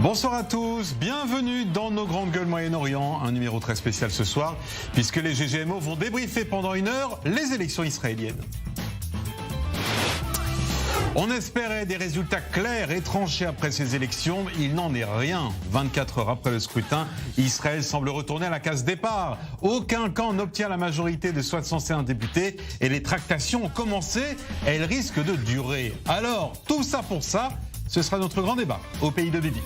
Bonsoir à tous, bienvenue dans nos grandes gueules Moyen-Orient, un numéro très spécial ce soir, puisque les GGMO vont débriefer pendant une heure les élections israéliennes. On espérait des résultats clairs et tranchés après ces élections, il n'en est rien. 24 heures après le scrutin, Israël semble retourner à la case départ. Aucun camp n'obtient la majorité de 61 députés et les tractations ont commencé, elles risquent de durer. Alors, tout ça pour ça, ce sera notre grand débat au pays de Bibi.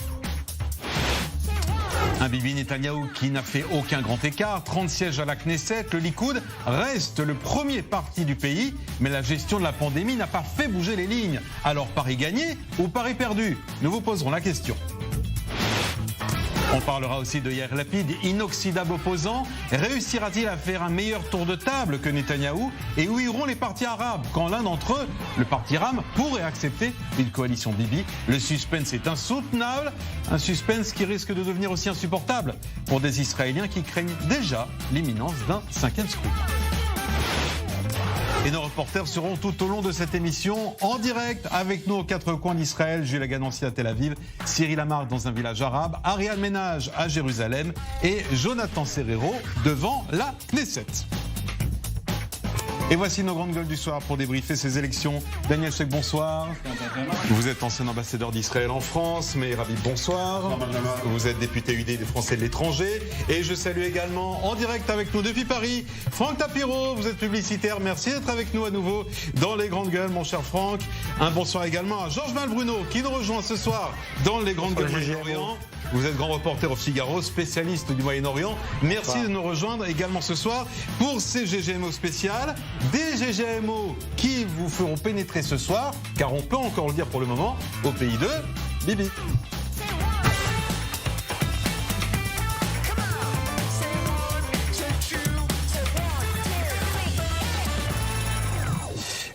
Un Bibi Netanyahou qui n'a fait aucun grand écart, 30 sièges à la Knesset, le Likoud reste le premier parti du pays, mais la gestion de la pandémie n'a pas fait bouger les lignes. Alors pari gagné ou pari perdu? Nous vous poserons la question. On parlera aussi de Yair Lapid, inoxydable opposant. Réussira-t-il à faire un meilleur tour de table que Netanyahou? Et où iront les partis arabes quand l'un d'entre eux, le parti RAM, pourrait accepter une coalition Bibi? Le suspense est insoutenable, un suspense qui risque de devenir aussi insupportable pour des Israéliens qui craignent déjà l'imminence d'un 5e scrutin. Et nos reporters seront tout au long de cette émission en direct avec nous aux quatre coins d'Israël. Jules Ganancier à Tel Aviv, Cyril Amar dans un village arabe, Ariane Ménage à Jérusalem et Jonathan Serrero devant la Knesset. Et voici nos grandes gueules du soir pour débriefer ces élections. Daniel Sheikh, bonsoir. Vous êtes ancien ambassadeur d'Israël en France. Meir Habib, bonsoir. Vous êtes député UD des Français de l'étranger. Et je salue également en direct avec nous depuis Paris, Franck Tapiro. Vous êtes publicitaire. Merci d'être avec nous à nouveau dans les grandes gueules, mon cher Franck. Un bonsoir également à Georges Malbruno qui nous rejoint ce soir dans les grandes gueules Moyen-Orient. Vous êtes grand reporter au Figaro, spécialiste du Moyen-Orient. Merci de nous rejoindre également ce soir pour ces GGMO spéciales. Des GGMO qui vous feront pénétrer ce soir, car on peut encore le dire pour le moment, au pays de Bibi.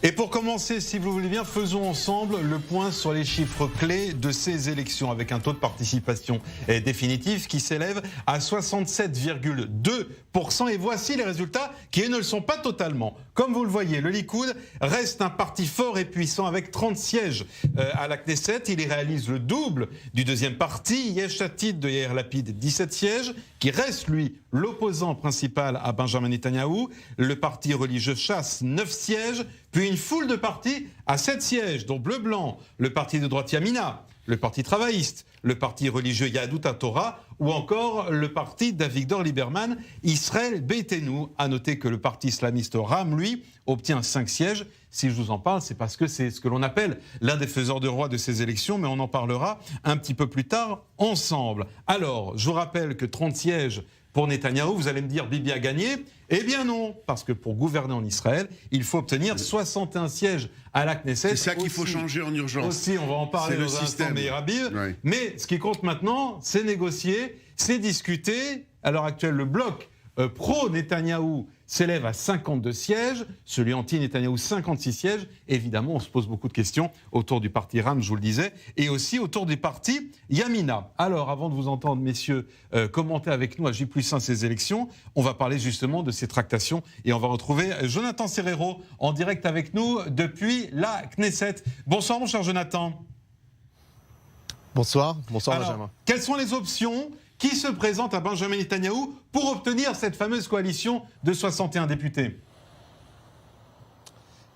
Et pour commencer, si vous le voulez bien, faisons ensemble le point sur les chiffres clés de ces élections avec un taux de participation définitif qui s'élève à 67,2%. Et voici les résultats qui ne le sont pas totalement. Comme vous le voyez, le Likoud reste un parti fort et puissant avec 30 sièges à la Knesset. Il y réalise le double du deuxième parti, Yesh Atid de Yair Lapid, 17 sièges, qui reste, lui, l'opposant principal à Benjamin Netanyahou. Le parti religieux Chasse, 9 sièges, puis une foule de partis à 7 sièges, dont Bleu-Blanc, le parti de droite Yamina, le parti travailliste, le parti religieux Yahadut HaTorah ou encore le parti d'Avigdor Lieberman, Israël Beitenu. À noter que le parti islamiste RAM, lui, obtient 5 sièges. Si je vous en parle, c'est parce que c'est ce que l'on appelle l'un des faiseurs de roi de ces élections, mais on en parlera un petit peu plus tard ensemble. Alors, je vous rappelle que 30 sièges pour Netanyahou, vous allez me dire Bibi a gagné. Eh bien non, parce que pour gouverner en Israël, il faut obtenir 61 sièges à la Knesset. C'est ça qu'il faut changer en urgence. Aussi, on va en parler dans un instant, Meir Habib. Ouais. Mais ce qui compte maintenant, c'est négocier, c'est discuter. À l'heure actuelle, le bloc pro-Netanyahou s'élève à 52 sièges, celui anti-Netanyahou 56 sièges. Évidemment, on se pose beaucoup de questions autour du parti RAM, je vous le disais, et aussi autour du parti Yamina. Alors, avant de vous entendre, messieurs, commenter avec nous à J+1 ces élections, on va parler justement de ces tractations et on va retrouver Jonathan Serrero en direct avec nous depuis la Knesset. Bonsoir, mon cher Jonathan. Bonsoir, bonsoir Alors, Benjamin. Quelles sont les options qui se présente à Benjamin Netanyahou pour obtenir cette fameuse coalition de 61 députés?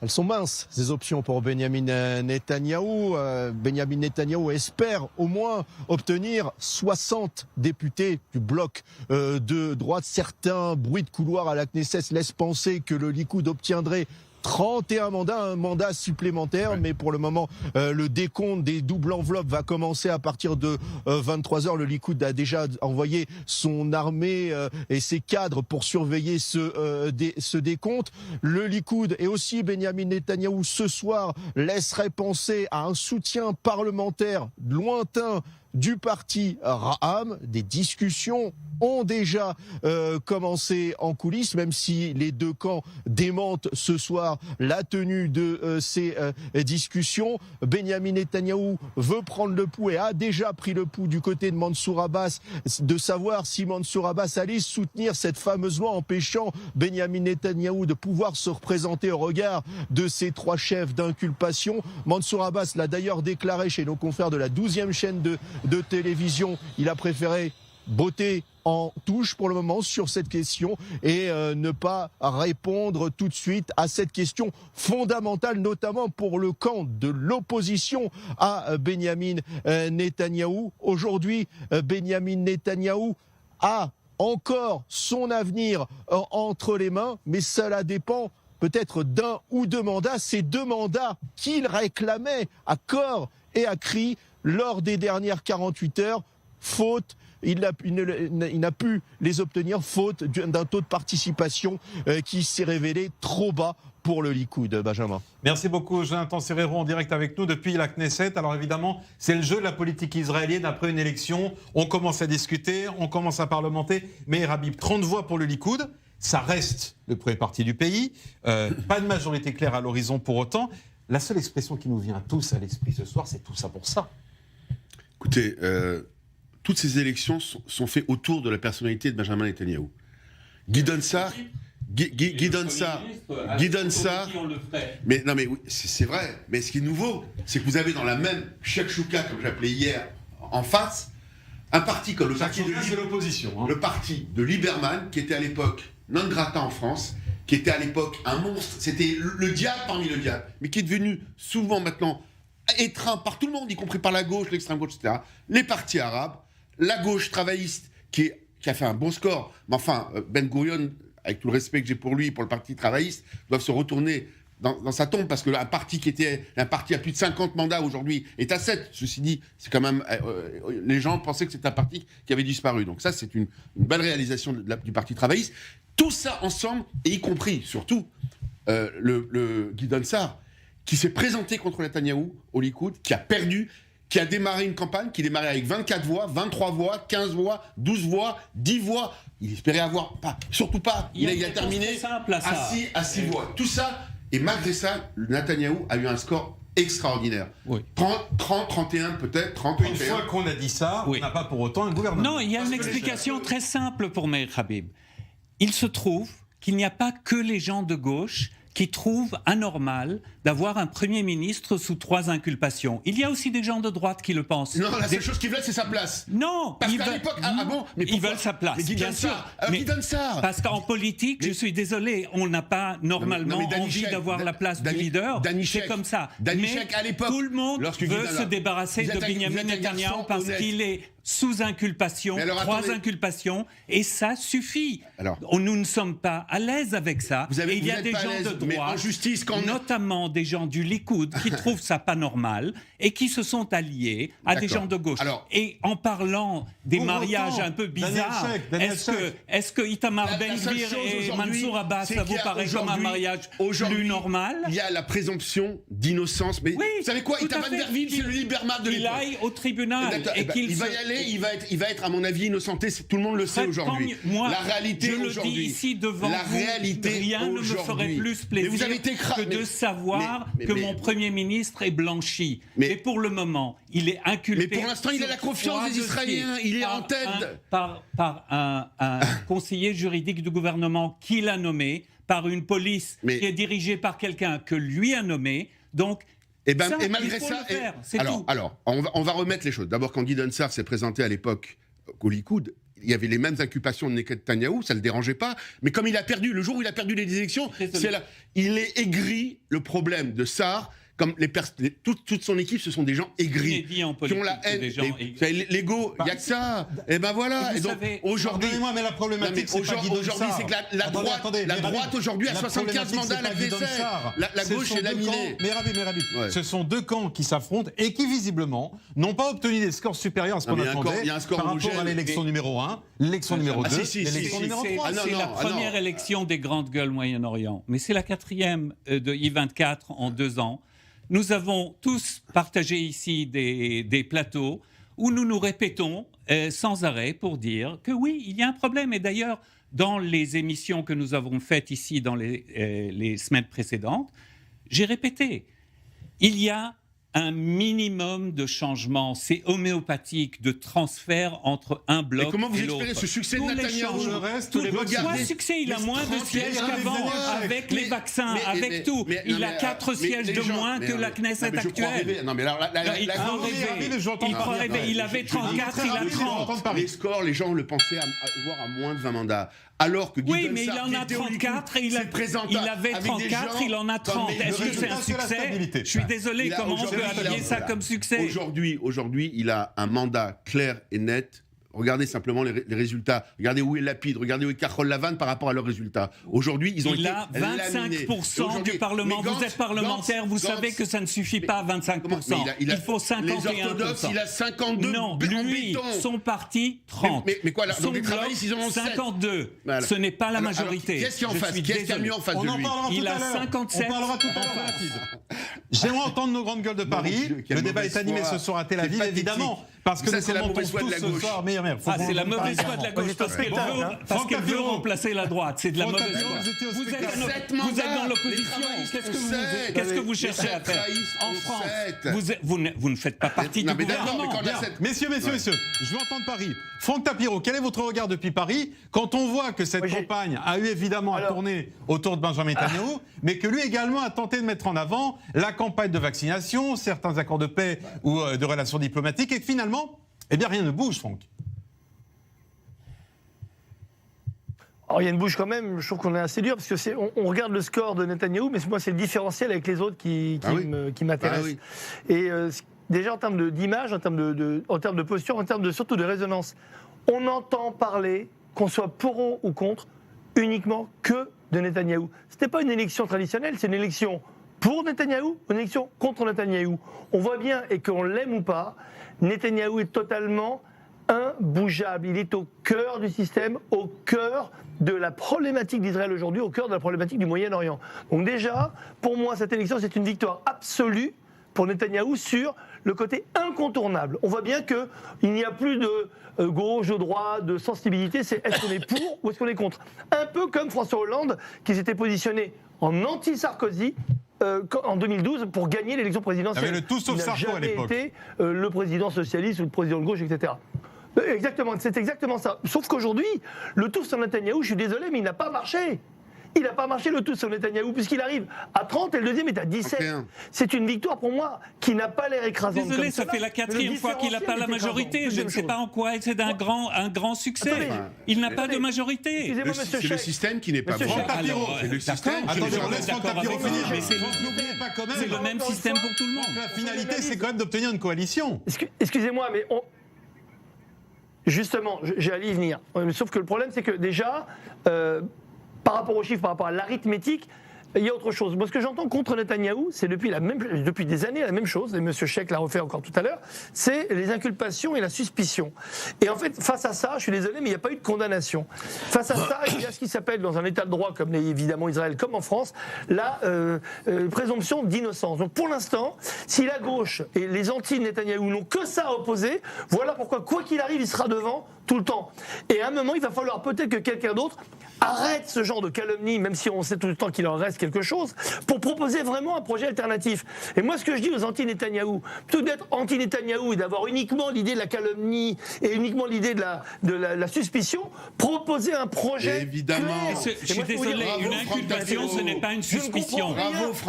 Elles sont minces, ces options pour Benjamin Netanyahou. Benjamin Netanyahou espère au moins obtenir 60 députés du bloc de droite. Certains bruits de couloir à la Knesset laissent penser que le Likoud obtiendrait 31 mandats, un mandat supplémentaire, mais pour le moment, le décompte des doubles enveloppes va commencer à partir de 23h. Le Likoud a déjà envoyé son armée et ses cadres pour surveiller ce décompte. Le Likoud et aussi Benjamin Netanyahou ce soir laisserait penser à un soutien parlementaire lointain du parti Ra'am. Des discussions ont déjà commencé en coulisses, même si les deux camps démentent ce soir la tenue de ces discussions. Benjamin Netanyahou veut prendre le pouls et a déjà pris le pouls du côté de Mansour Abbas, de savoir si Mansour Abbas allait soutenir cette fameuse loi empêchant Benjamin Netanyahou de pouvoir se représenter au regard de ces trois chefs d'inculpation. Mansour Abbas l'a d'ailleurs déclaré chez nos confrères de la 12e chaîne de de télévision. Il a préféré botter en touche pour le moment sur cette question et ne pas répondre tout de suite à cette question fondamentale, notamment pour le camp de l'opposition à Benyamin Netanyahou. Aujourd'hui, Benyamin Netanyahou a encore son avenir entre les mains, mais cela dépend peut-être d'un ou deux mandats, ces deux mandats qu'il réclamait à corps et à cri lors des dernières 48 heures, faute. Il n'a pu les obtenir faute d'un taux de participation qui s'est révélé trop bas pour le Likoud, Benjamin. Merci beaucoup, Jonathan Serrero, en direct avec nous depuis la Knesset. Alors évidemment, c'est le jeu de la politique israélienne. Après une élection, on commence à discuter, on commence à parlementer. Mais Habib, 30 voix pour le Likoud, ça reste le premier parti du pays. Pas de majorité claire à l'horizon pour autant. La seule expression qui nous vient tous à l'esprit ce soir, c'est tout ça pour ça. Écoutez, toutes ces élections sont faites autour de la personnalité de Benjamin Netanyahou. Guidon Sarr, mais non mais oui, c'est vrai, mais ce qui est nouveau, c'est que vous avez dans la même shakshuka, comme j'appelais hier, en face, un parti comme le parti de l'opposition, le parti de Lieberman, qui était à l'époque non grata en France, qui était à l'époque un monstre, c'était le diable parmi le diable, mais qui est devenu souvent maintenant étreint par tout le monde, y compris par la gauche, l'extrême gauche, etc. Les partis arabes, la gauche travailliste qui a fait un bon score, mais enfin, Ben Gurion, avec tout le respect que j'ai pour lui, pour le parti travailliste, doivent se retourner dans sa tombe, parce qu'un parti qui était un parti à plus de 50 mandats aujourd'hui est à 7. Ceci dit, c'est quand même, les gens pensaient que c'était un parti qui avait disparu. Donc ça, c'est une belle réalisation du parti travailliste. Tout ça ensemble, et y compris, surtout, le Guidon Sarr, qui s'est présenté contre Netanyahou au Likoud, qui a perdu, qui a démarré une campagne, qui démarrait avec 24 voix, 23 voix, 15 voix, 12 voix, 10 voix. Il espérait avoir, surtout pas, il a terminé à 6 voix. Tout ça, et malgré ça, Netanyahou a eu un score extraordinaire. Oui. 30, 31 peut-être, 30, 31. Une fois qu'on a dit ça, on n'a pas pour autant un gouvernement. Non, il y a une explication très simple pour Meir Habib. Il se trouve qu'il n'y a pas que les gens de gauche qui trouvent anormal d'avoir un Premier ministre sous 3 inculpations. Il y a aussi des gens de droite qui le pensent. Non, la seule chose qu'ils veulent, c'est sa place. Non, parce qu'à l'époque, mais ils veulent sa place, mais bien sûr. Guidon Sarr. Parce qu'en politique, je suis désolé, on n'a pas normalement envie d'avoir la place du leader. C'est comme ça. Mais à l'époque, tout le monde veut se débarrasser de Benyamin Netanyahou parce qu'il est sous inculpation, 3 inculpations, et ça suffit. Nous ne sommes pas à l'aise avec ça. Et il y a des gens de droite, notamment des gens du Likoud, qui trouvent ça pas normal et qui se sont alliés à des gens de gauche. Et en parlant des mariages un peu bizarres, est-ce que Itamar Ben-Gvir et Mansour Abbas, ça vous paraît comme un mariage plus normal? Il y a la présomption d'innocence. Mais oui, vous savez quoi, Itamar Ben-Gvir, c'est le Lieberman de l'époque. Il aille au tribunal et qu'il va y aller. Il va être, à mon avis, innocenté. Tout le monde le sait aujourd'hui. La réalité aujourd'hui, je le dis ici devant vous, rien ne me ferait plus plaisir que de savoir que mon Premier ministre est blanchi. Mais pour le moment, il est inculpé. Mais pour l'instant, il a la confiance des Israéliens. Il est en tête. Par un conseiller juridique du gouvernement qu'il a nommé, par une police qui est dirigée par quelqu'un que lui a nommé. Donc, et malgré ça, alors, on va remettre les choses. D'abord, quand Guidon Sarr s'est présenté à l'époque au Likoud, il y avait les mêmes inculpations de Netanyahou, ça ne le dérangeait pas. Mais comme il a perdu, le jour où il a perdu les élections, il est aigri. Le problème de Sarr, comme toute son équipe, ce sont des gens aigris, qui ont la haine. L'ego, il n'y a que ça. Et ben voilà. Et donc, aujourd'hui, mais la problématique, c'est que la droite aujourd'hui a 75 mandats à la Knesset. La gauche est laminée. Mais Rabib, ce sont deux camps qui s'affrontent et qui, visiblement, n'ont pas obtenu des scores supérieurs à ce qu'on attendait par rapport à l'élection numéro 1, l'élection numéro 2, l'élection numéro 3. C'est la première élection des grandes gueules Moyen-Orient. Mais c'est la 4e de I-24 en 2 ans. Nous avons tous partagé ici des plateaux où nous nous répétons sans arrêt pour dire que oui, il y a un problème. Et d'ailleurs, dans les émissions que nous avons faites ici dans les semaines précédentes, j'ai répété, il y a un minimum de changement. C'est homéopathique, de transfert entre un bloc et l'autre. Mais comment vous expliquez ce succès de Netanyahou? Le succès, il a moins de sièges qu'avant, avec les vaccins, avec tout. Il a 4 sièges de moins que la Knesset actuelle. Non, mais alors, il croit rêver. Il avait 34, il a 30. Les scores, les gens le pensaient avoir à moins de 20 mandats. Alors que oui, mais il en a 34 et il avait 34, il en a 30. Est-ce que c'est un succès? Je suis désolé, comment on peut habiller ça comme succès? Aujourd'hui, il a un mandat clair et net. Regardez simplement les résultats. Regardez où est Lapid, regardez où est Carole Lavanne par rapport à leurs résultats. Aujourd'hui, ils ont été laminés. 25% du Parlement. Vous êtes parlementaire, vous savez que ça ne suffit pas à 25%. Il faut 51%. Les orthodoxes, il a 52. Non, lui, son parti, 30. Mais quoi, là, donc les travaillistes, ils en ont 52. Voilà. Ce n'est pas la majorité. Qu'est-ce qu'il y a en face? Qu'est-ce qu'il y a mieux en face de lui? Il a 57. On parlera tout à l'heure. J'aimerais entendre nos grandes gueules de Paris. Le débat est animé ce soir à Tel Aviv, évidemment. Parce que c'est la mauvaise foi de la gauche. C'est la mauvaise foi de la gauche parce qu'elle veut remplacer la droite. C'est de la mauvaise foi. Vous êtes dans l'opposition. Qu'est-ce que vous cherchez à faire en France? Vous ne faites pas partie du gouvernement. Messieurs, je veux entendre Paris. Franck Tapiro, quel est votre regard depuis Paris quand on voit que cette campagne a eu évidemment à tourner autour de Benjamin Netanyahou, mais que lui également a tenté de mettre en avant la campagne de vaccination, certains accords de paix ou de relations diplomatiques, et que finalement, eh bien, rien ne bouge, Franck. Alors, rien ne bouge quand même, je trouve qu'on est assez dur, parce que on regarde le score de Netanyahou, mais moi, c'est le différentiel avec les autres qui m'intéresse. Et déjà, en termes d'image, en termes de posture, en termes surtout de résonance, on entend parler, qu'on soit pour ou contre, uniquement que de Netanyahou. Ce n'était pas une élection traditionnelle, c'est une élection pour Netanyahou, une élection contre Netanyahou. On voit bien, et qu'on l'aime ou pas, Netanyahou est totalement imbougeable. Il est au cœur du système, au cœur de la problématique d'Israël aujourd'hui, au cœur de la problématique du Moyen-Orient. Donc déjà, pour moi, cette élection, c'est une victoire absolue pour Netanyahou sur le côté incontournable. On voit bien qu'il n'y a plus de gauche, de droite, de sensibilité, c'est est-ce qu'on est pour ou est-ce qu'on est contre. Un peu comme François Hollande, qui s'était positionné en anti-Sarkozy, en 2012 pour gagner l'élection présidentielle. Il y avait le tout sauf Sarko à l'époque. Il n'a jamais été le président socialiste ou le président de gauche, etc. Exactement, c'est exactement ça. Sauf qu'aujourd'hui, le tout sur Netanyahou, je suis désolé, mais il n'a pas marché. Il n'a pas marché le tout sur Netanyahou, puisqu'il arrive à 30 et le deuxième est à 17. Okay. C'est une victoire pour moi qui n'a pas l'air écrasante. Désolé, ça fait la 4e fois qu'il n'a pas la majorité. Je ne sais pas en quoi c'est un grand succès. Attendez, il n'a pas de majorité. C'est le système qui n'est pas bon. C'est le système qui n'est pas bon. C'est le même système pour tout le monde. La finalité, c'est quand même d'obtenir une coalition. Excusez-moi, mais justement, j'allais y venir. Sauf que le problème, c'est que déjà, par rapport aux chiffres, par rapport à l'arithmétique, il y a autre chose. Moi, ce que j'entends contre Netanyahou, c'est depuis des années la même chose, et M. Sheikh l'a refait encore tout à l'heure, c'est les inculpations et la suspicion. Et en fait, face à ça, je suis désolé, mais il n'y a pas eu de condamnation. Face à ça, il y a ce qui s'appelle, dans un état de droit, comme évidemment Israël, comme en France, la présomption d'innocence. Donc pour l'instant, si la gauche et les anti-Netanyahou n'ont que ça à opposer, voilà pourquoi, quoi qu'il arrive, il sera devant tout le temps. Et à un moment, il va falloir peut-être que quelqu'un d'autre arrête ce genre de calomnie, même si on sait tout le temps qu'il en reste quelque chose, pour proposer vraiment un projet alternatif. Et moi, ce que je dis aux anti-Netanyahou, plutôt d'être anti-Netanyahou et d'avoir uniquement l'idée de la calomnie et uniquement l'idée de la suspicion, proposer un projet évidemment. clair. Je suis désolé, une inculpation, ce n'est pas une suspicion.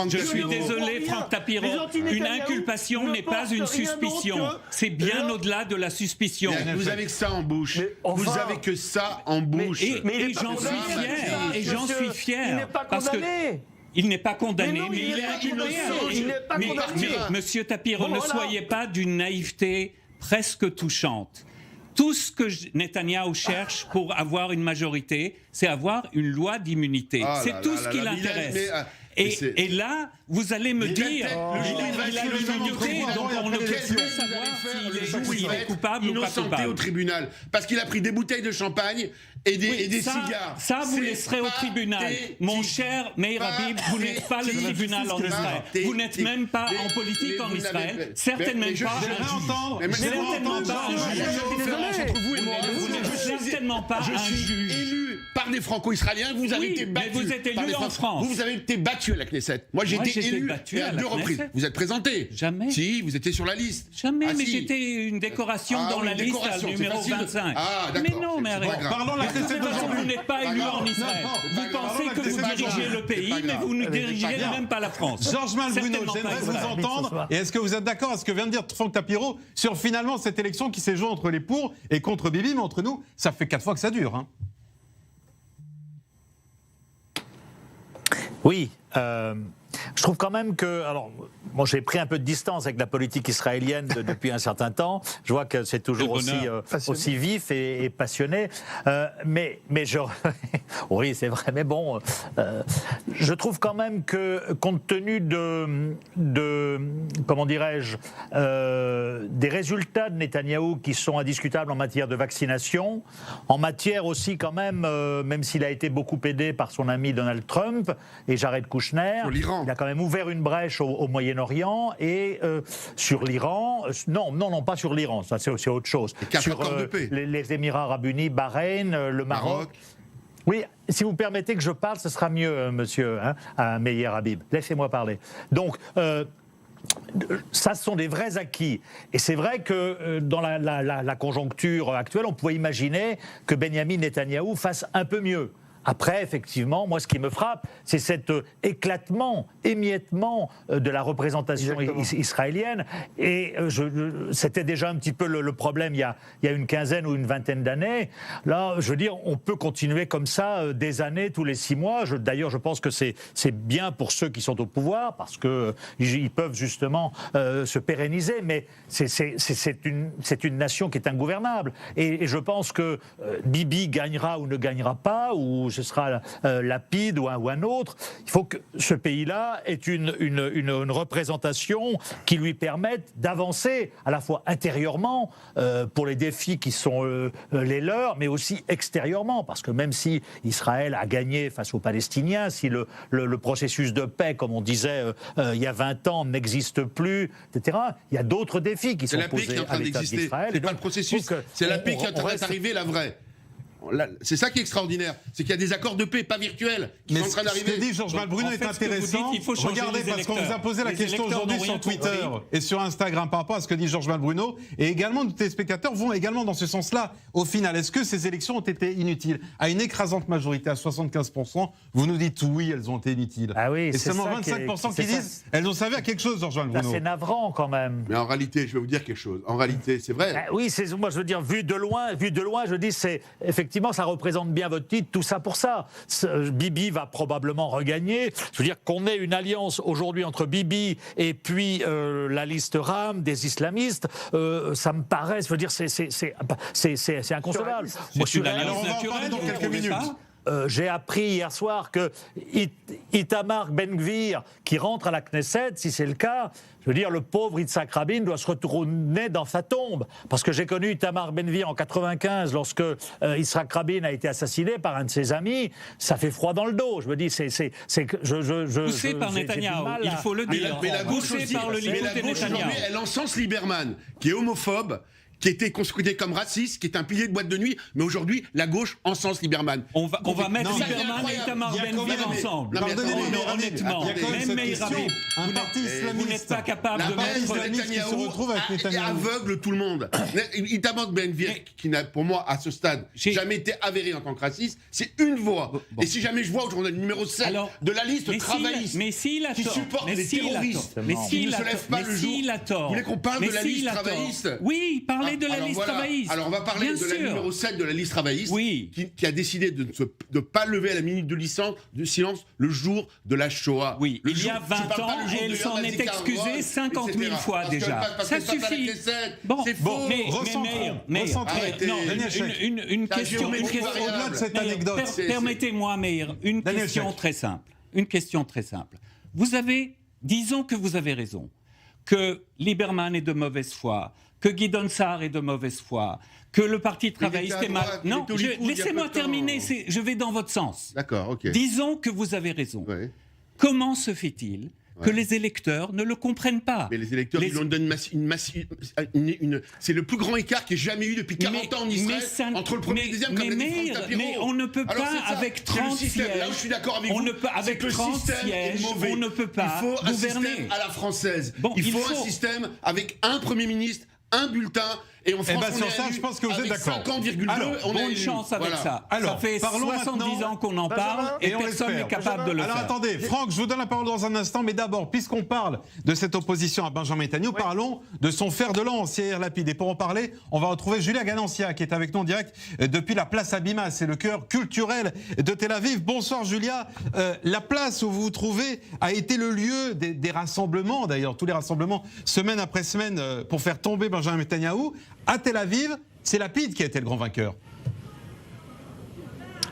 Je suis désolé, Franck Tapiro. Une inculpation n'est pas une suspicion. C'est bien au-delà de la suspicion. Vous avez que ça en bouche. Vous avez que ça en bouche. Et j'en suis fier. Et j'en suis fier. Il n'est pas condamné. Il n'est pas condamné, mais il est inculpé. Il n'est pas condamné. Mais Monsieur Tapiro, ne soyez pas d'une naïveté presque touchante. Tout ce que Netanyahou cherche pour avoir une majorité, c'est avoir une loi d'immunité. C'est tout ce qui l'intéresse. Et là, vous allez me dire, il a l'immunité, donc on ne peut plus savoir s'il est coupable ou pas innocenté coupable. au tribunal, parce qu'il a pris des bouteilles de champagne et des cigares. Ça, vous laisserez au tribunal. Mon cher Meir Habib, vous n'êtes pas le tribunal en Israël. Vous n'êtes même pas en politique en Israël. Certainement pas un juge. Certainement pas un juge. Certainement pas un juge. Élu par des franco-israéliens, vous avez été battu. Mais vous êtes élu en France. Vous avez été battu à la Knesset. Moi, j'ai été élu à 2 reprises. Vous êtes présenté. Jamais. Si, vous étiez sur la liste. Jamais, mais j'étais une décoration dans la liste numéro 25. Ah, d'accord. Mais non, mais arrêtez. Parlons de la Knesset d'aujourd'hui. Vous n'êtes pas élu en Israël. Vous pensez que vous dirigez le pays, mais vous ne dirigez même pas la France. Georges Malbruno, j'aimerais vous entendre. Et est-ce que vous êtes d'accord avec ce que vient de dire Franck Tapiro sur finalement cette élection qui s'est jouée entre les pour et contre Bibi, mais entre nous, ça fait 4 fois que ça dure. Hein. Oui, je trouve quand même que... Alors, moi, j'ai pris un peu de distance avec la politique israélienne depuis un certain temps. Je vois que c'est toujours aussi vif et passionné. Mais je... oui, c'est vrai, mais bon... je trouve quand même que, compte tenu de comment dirais-je, des résultats de Netanyahou qui sont indiscutables en matière de vaccination, en matière aussi quand même s'il a été beaucoup aidé par son ami Donald Trump et Jared Kushner, il a quand même ouvert une brèche au Moyen-Orient et sur l'Iran. Non, pas sur l'Iran, ça c'est autre chose. Sur les Émirats Arabes Unis, Bahreïn, le Maroc. Oui, si vous permettez que je parle, ce sera mieux, monsieur Meir Habib. Laissez-moi parler. Donc, ça, ce sont des vrais acquis. Et c'est vrai que dans la conjoncture actuelle, on pouvait imaginer que Benyamin Netanyahou fasse un peu mieux. Après, effectivement, moi, ce qui me frappe, c'est cet émiettement de la représentation israélienne. Et c'était déjà un petit peu le problème il y a une quinzaine ou une vingtaine d'années. Là, je veux dire, on peut continuer comme ça des années, tous les 6 mois. D'ailleurs, je pense que c'est bien pour ceux qui sont au pouvoir, parce qu'ils peuvent justement se pérenniser. Mais c'est une nation qui est ingouvernable. Et je pense que Bibi gagnera ou ne gagnera pas, ou ce sera Lapid ou un autre. Il faut que ce pays-là ait une représentation qui lui permette d'avancer à la fois intérieurement pour les défis qui sont les leurs, mais aussi extérieurement, parce que même si Israël a gagné face aux Palestiniens, si le processus de paix, comme on disait il y a 20 ans, n'existe plus, etc., il y a d'autres défis qui sont posés à l'État d'Israël. C'est pas le processus, c'est la paix qui est en train d'arriver, la vraie. C'est ça qui est extraordinaire, c'est qu'il y a des accords de paix, pas virtuels, qui sont en train d'arriver. Ce que dit Georges Malbruno est intéressant. Regardez, parce qu'on vous a posé la question aujourd'hui sur Twitter et sur Instagram par rapport à ce que dit Georges Malbruno, et également nos téléspectateurs vont également dans ce sens-là. Au final, est-ce que ces élections ont été inutiles? À une écrasante majorité, à 75%, vous nous dites oui, elles ont été inutiles. Ah oui, et seulement 25% qui disent elles ont servi à quelque chose, Georges Malbruno. C'est navrant quand même. Mais en réalité, je vais vous dire quelque chose. En réalité, c'est vrai. Oui, moi je veux dire, vu de loin, je dis c'est effectivement ça représente bien votre titre, tout ça pour ça. Bibi va probablement regagner. Je veux dire qu'on ait une alliance aujourd'hui entre Bibi et puis la liste RAM des islamistes, ça me paraît, je veux dire, c'est inconcevable. Moi, je suis alliance naturelle dans quelques minutes. J'ai appris hier soir que Itamar Ben-Gvir, qui rentre à la Knesset, si c'est le cas, je veux dire, le pauvre Yitzhak Rabin doit se retourner dans sa tombe. Parce que j'ai connu Itamar Ben-Gvir en 95, lorsque Yitzhak Rabin a été assassiné par un de ses amis. Ça fait froid dans le dos. Je me dis, poussé par Netanyahou, il faut le dire. Mais la gauche poussé par le Likoud et Netanyahou. Elle encense Lieberman, qui est homophobe, qui était considéré comme raciste, qui est un pilier de boîte de nuit, mais aujourd'hui, la gauche encense Lieberman. On va mettre Lieberman et Itamar Ben-Gvir ensemble. Honnêtement, même Meir Habib, vous n'êtes pas capable de mettre Netanyahou et aveugle tout le monde. Itamar Ben-Gvir, qui n'a, pour moi, à ce stade, jamais été avéré en tant que raciste, c'est une voix. Et si jamais je vois aujourd'hui le numéro 7 de la liste travailliste, qui supporte les terroristes, qui ne se lève pas le jour, vous voulez qu'on parle de la liste travailliste? Oui, parlez de la liste travailliste. Alors on va parler de la numéro 7 de la liste travailliste, qui a décidé de ne pas lever à la minute de silence le jour de la Shoah. Oui, il y a 20 ans, elle s'en est excusée 50 000 fois déjà. Ça suffit. Bon, c'est faux. Mais une question au-delà de cette anecdote. Permettez-moi, Meir, une question très simple. Disons que vous avez raison. que Lieberman est de mauvaise foi, que Gideon Sa'ar est de mauvaise foi, que le Parti travailliste est mal... Non, laissez-moi terminer, je vais dans votre sens. D'accord, ok. Disons que vous avez raison. Ouais. Comment se fait-il que les électeurs ne le comprennent pas? Mais les électeurs, ils ont donné c'est le plus grand écart qu'il y ait jamais eu depuis 40 ans en Israël entre le premier et le deuxième, comme l'a dit Franck Tapiro. Mais on ne peut pas, avec 30 sièges... Là où je suis d'accord avec vous, avec 30 sièges, on ne peut pas gouverner. Il faut un système à la française. Il faut un système avec un Premier ministre, un bulletin... Et en France, sur ça, je pense que vous êtes d'accord. 50,2, on a bonne chance avec ça. Alors, ça fait 70 ans qu'on en parle et personne n'est capable de le faire. Alors attendez, Franck, je vous donne la parole dans un instant, mais d'abord, puisqu'on parle de cette opposition à Benjamin Netanyahou, parlons de son fer de lance, Yair Lapid. Et pour en parler, on va retrouver Julia Ganancia, qui est avec nous en direct depuis la place Habima. C'est le cœur culturel de Tel Aviv. Bonsoir Julia. La place où vous vous trouvez a été le lieu des rassemblements, d'ailleurs, tous les rassemblements, semaine après semaine, pour faire tomber Benjamin Netanyahou. À Tel Aviv, c'est Lapid qui a été le grand vainqueur.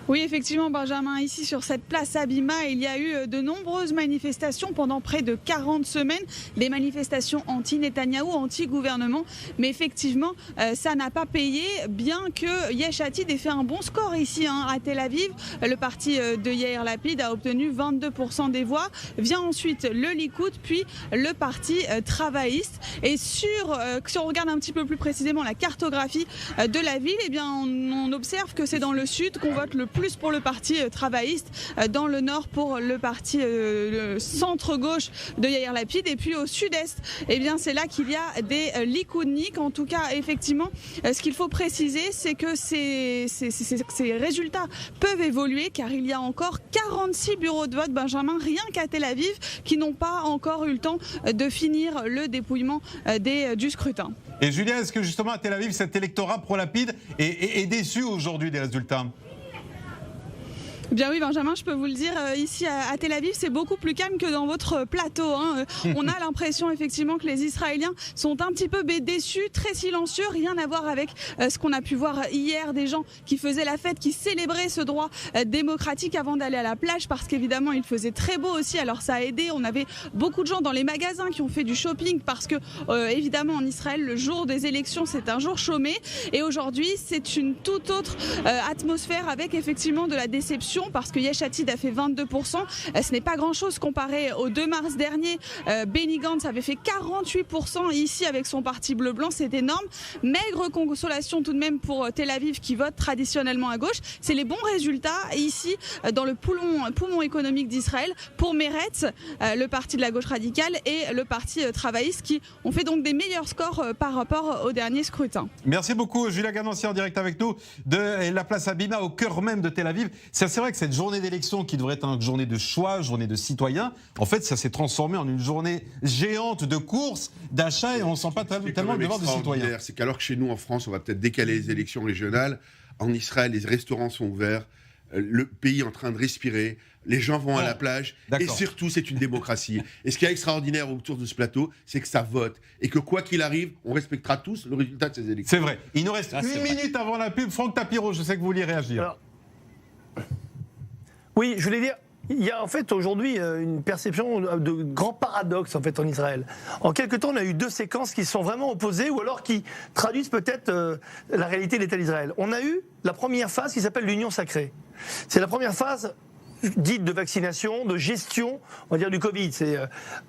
Oui, effectivement, Benjamin, ici sur cette place Habima, il y a eu de nombreuses manifestations pendant près de 40 semaines, des manifestations anti-Netanyahou, anti-gouvernement, mais effectivement, ça n'a pas payé, bien que Yesh Atid ait fait un bon score ici à Tel Aviv. Le parti de Yair Lapid a obtenu 22% des voix, vient ensuite le Likoud, puis le parti travailliste. Et si on regarde un petit peu plus précisément la cartographie de la ville, eh bien, on observe que c'est dans le sud qu'on vote le plus pour le parti travailliste, dans le nord pour le parti centre-gauche de Yair Lapid, et puis au sud-est, eh bien c'est là qu'il y a des Likoudniks. En tout cas, effectivement, ce qu'il faut préciser, c'est que ces résultats peuvent évoluer, car il y a encore 46 bureaux de vote, Benjamin, rien qu'à Tel Aviv, qui n'ont pas encore eu le temps de finir le dépouillement du scrutin. Et Julia, est-ce que justement à Tel Aviv, cet électorat pro-Lapid est déçu aujourd'hui des résultats ? Bien oui, Benjamin, je peux vous le dire, ici à Tel Aviv, c'est beaucoup plus calme que dans votre plateau. On a l'impression effectivement que les Israéliens sont un petit peu déçus, très silencieux, rien à voir avec ce qu'on a pu voir hier, des gens qui faisaient la fête, qui célébraient ce droit démocratique avant d'aller à la plage, parce qu'évidemment il faisait très beau aussi, alors ça a aidé. On avait beaucoup de gens dans les magasins qui ont fait du shopping, parce que évidemment en Israël, le jour des élections, c'est un jour chômé, et aujourd'hui c'est une toute autre atmosphère, avec effectivement de la déception, parce que Yesh Atid a fait 22%. Ce n'est pas grand-chose comparé au 2 mars dernier. Benny Gantz avait fait 48% ici avec son parti bleu-blanc. C'est énorme. Maigre consolation tout de même pour Tel Aviv, qui vote traditionnellement à gauche. C'est les bons résultats ici dans le poumon économique d'Israël pour Meretz, le parti de la gauche radicale, et le parti travailliste, qui ont fait donc des meilleurs scores par rapport au dernier scrutin. Merci beaucoup Julia Ganancia en direct avec nous de la place Habima, au cœur même de Tel Aviv. C'est vrai que cette journée d'élection, qui devrait être une journée de choix, journée de citoyens, en fait ça s'est transformé en une journée géante de courses, d'achats, et on ne sent pas tellement le devoir de citoyens. C'est qu'alors que chez nous en France, on va peut-être décaler les élections régionales, en Israël les restaurants sont ouverts, le pays est en train de respirer, les gens vont à la plage, et surtout c'est une démocratie. Et ce qui est extraordinaire autour de ce plateau, c'est que ça vote, et que quoi qu'il arrive, on respectera tous le résultat de ces élections. C'est vrai. Il nous reste une minute avant la pub. Franck Tapiro, je sais que vous vouliez réagir. Alors, oui, je voulais dire, il y a en fait aujourd'hui une perception de grands paradoxes en fait en Israël. En quelque temps, on a eu deux séquences qui sont vraiment opposées, ou alors qui traduisent peut-être la réalité de l'État d'Israël. On a eu la première phase qui s'appelle l'union sacrée. C'est la première phase dite de vaccination, de gestion, on va dire, du Covid. C'est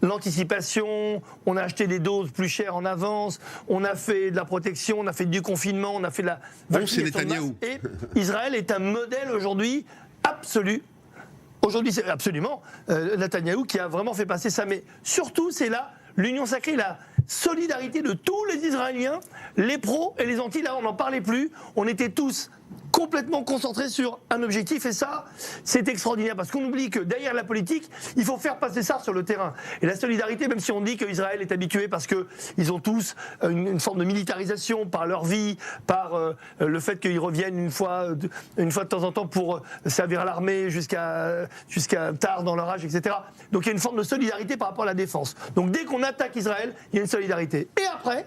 l'anticipation, on a acheté des doses plus chères en avance, on a fait de la protection, on a fait du confinement, on a fait de la vaccination de masse. Et Israël est un modèle aujourd'hui absolu. Aujourd'hui, c'est absolument Netanyahou qui a vraiment fait passer ça. Mais surtout, c'est là l'union sacrée, la solidarité de tous les Israéliens, les pros et les anti. Là, on n'en parlait plus. On était tous complètement concentrés sur un objectif, et ça, c'est extraordinaire, parce qu'on oublie que derrière la politique, il faut faire passer ça sur le terrain. Et la solidarité, même si on dit qu'Israël est habitué, parce qu'ils ont tous une forme de militarisation par leur vie, par le fait qu'ils reviennent une fois de temps en temps pour servir l'armée jusqu'à tard dans leur âge, etc. Donc il y a une forme de solidarité par rapport à la défense. Donc dès qu'on attaque Israël, il y a une solidarité. Et après,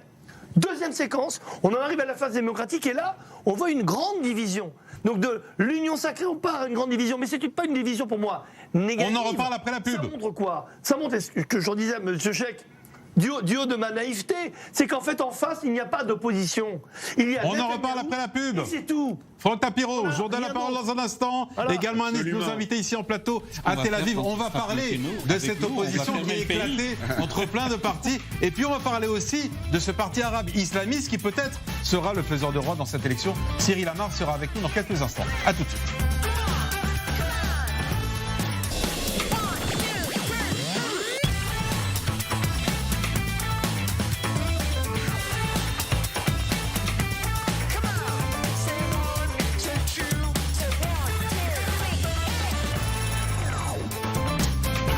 deuxième séquence, on en arrive à la phase démocratique, et là, on voit une grande division. Donc de l'union sacrée, on part à une grande division, mais c'est pas une division pour moi négative. On en reparle après la pub. Ça montre quoi? Ça montre, ce que je disais à M. Cheikh, du haut de ma naïveté, c'est qu'en fait, en face, il n'y a pas d'opposition. On en reparle après la pub. C'est tout. Franck Tapiro, je vous donne la parole dans un instant. Également un de nos invités ici en plateau à Tel Aviv. On va parler de cette opposition qui est éclatée entre plein de partis. Et puis on va parler aussi de ce parti arabe islamiste qui peut-être sera le faiseur de roi dans cette élection. Cyril Amar sera avec nous dans quelques instants. À tout de suite.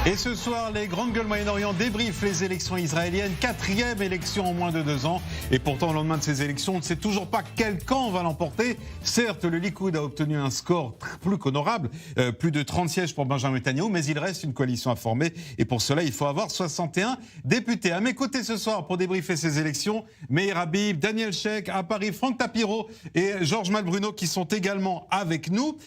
Et ce soir, les grandes gueules Moyen-Orient débriefent les élections israéliennes, 4e élection en moins de 2 ans. Et pourtant, au lendemain de ces élections, on ne sait toujours pas quel camp va l'emporter. Certes, le Likoud a obtenu un score plus qu'honorable, plus de 30 sièges pour Benjamin Netanyahou, mais il reste une coalition à former. Et pour cela, il faut avoir 61 députés. À mes côtés ce soir, pour débriefer ces élections, Meir Habib, Daniel Sheikh, à Paris, Franck Tapiro et Georges Malbruno qui sont également avec nous.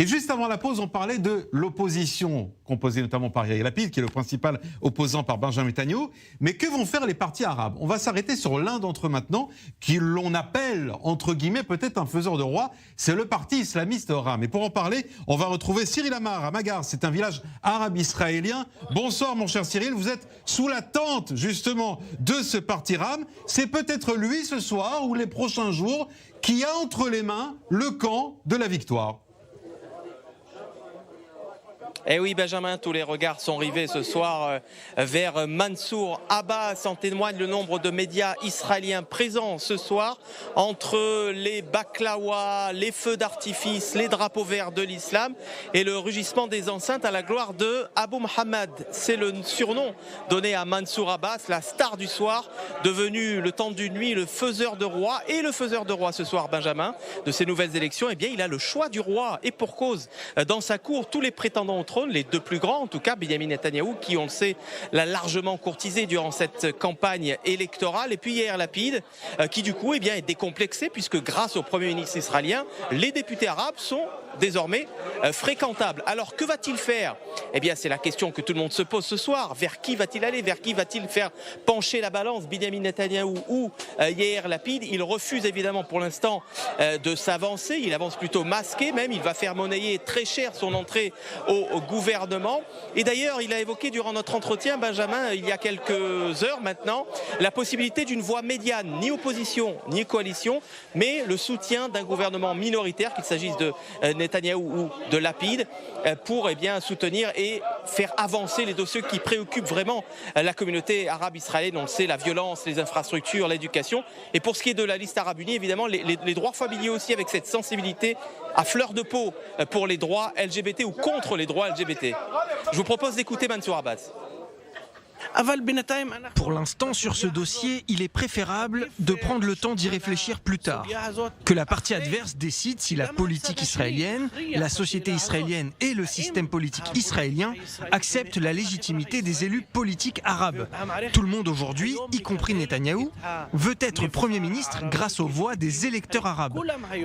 Et juste avant la pause, on parlait de l'opposition, composée notamment par Yair Lapid, qui est le principal opposant par Benjamin Netanyahou. Mais que vont faire les partis arabes? On va s'arrêter sur l'un d'entre eux maintenant, qui l'on appelle, entre guillemets, peut-être un faiseur de roi. C'est le parti islamiste Ram. Et pour en parler, on va retrouver Cyril Amar à Magar. C'est un village arabe israélien. Bonsoir, mon cher Cyril. Vous êtes sous la tente, justement, de ce parti Ram. C'est peut-être lui, ce soir, ou les prochains jours, qui a entre les mains le camp de la victoire. Eh oui, Benjamin, tous les regards sont rivés ce soir vers Mansour Abbas. En témoigne le nombre de médias israéliens présents ce soir. Entre les baklawas, les feux d'artifice, les drapeaux verts de l'islam et le rugissement des enceintes à la gloire de Abu Mohammed. C'est le surnom donné à Mansour Abbas, la star du soir, devenu le temps d'une nuit le faiseur de roi. Et le faiseur de roi ce soir, Benjamin, de ces nouvelles élections, eh bien, il a le choix du roi. Et pour cause, dans sa cour, tous les prétendants au trône, les deux plus grands en tout cas, Benyamin Netanyahou, qui on le sait l'a largement courtisé durant cette campagne électorale, et puis Yair Lapid, qui du coup eh bien, est décomplexé puisque grâce au Premier ministre israélien, les députés arabes sont désormais fréquentables. Alors que va-t-il faire? Eh bien c'est la question que tout le monde se pose ce soir. Vers qui va-t-il aller? Vers qui va-t-il faire pencher la balance, Benyamin Netanyahou ou Yair Lapid? Il refuse évidemment pour l'instant de s'avancer, il avance plutôt masqué même, il va faire monnayer très cher son entrée au gouvernement. Et d'ailleurs il a évoqué durant notre entretien, Benjamin, il y a quelques heures maintenant, la possibilité d'une voie médiane, ni opposition ni coalition, mais le soutien d'un gouvernement minoritaire, qu'il s'agisse de Netanyahou ou de Lapid, pour eh bien, soutenir et faire avancer les dossiers qui préoccupent vraiment la communauté arabe israélienne. On le sait, la violence, les infrastructures, l'éducation. Et pour ce qui est de la liste arabe unie, évidemment, les droits familiaux aussi, avec cette sensibilité à fleur de peau pour les droits LGBT ou contre les droits LGBT. Je vous propose d'écouter Mansour Abbas. Pour l'instant, sur ce dossier, il est préférable de prendre le temps d'y réfléchir plus tard. Que la partie adverse décide si la politique israélienne, la société israélienne et le système politique israélien acceptent la légitimité des élus politiques arabes. Tout le monde aujourd'hui, y compris Netanyahou, veut être Premier ministre grâce aux voix des électeurs arabes.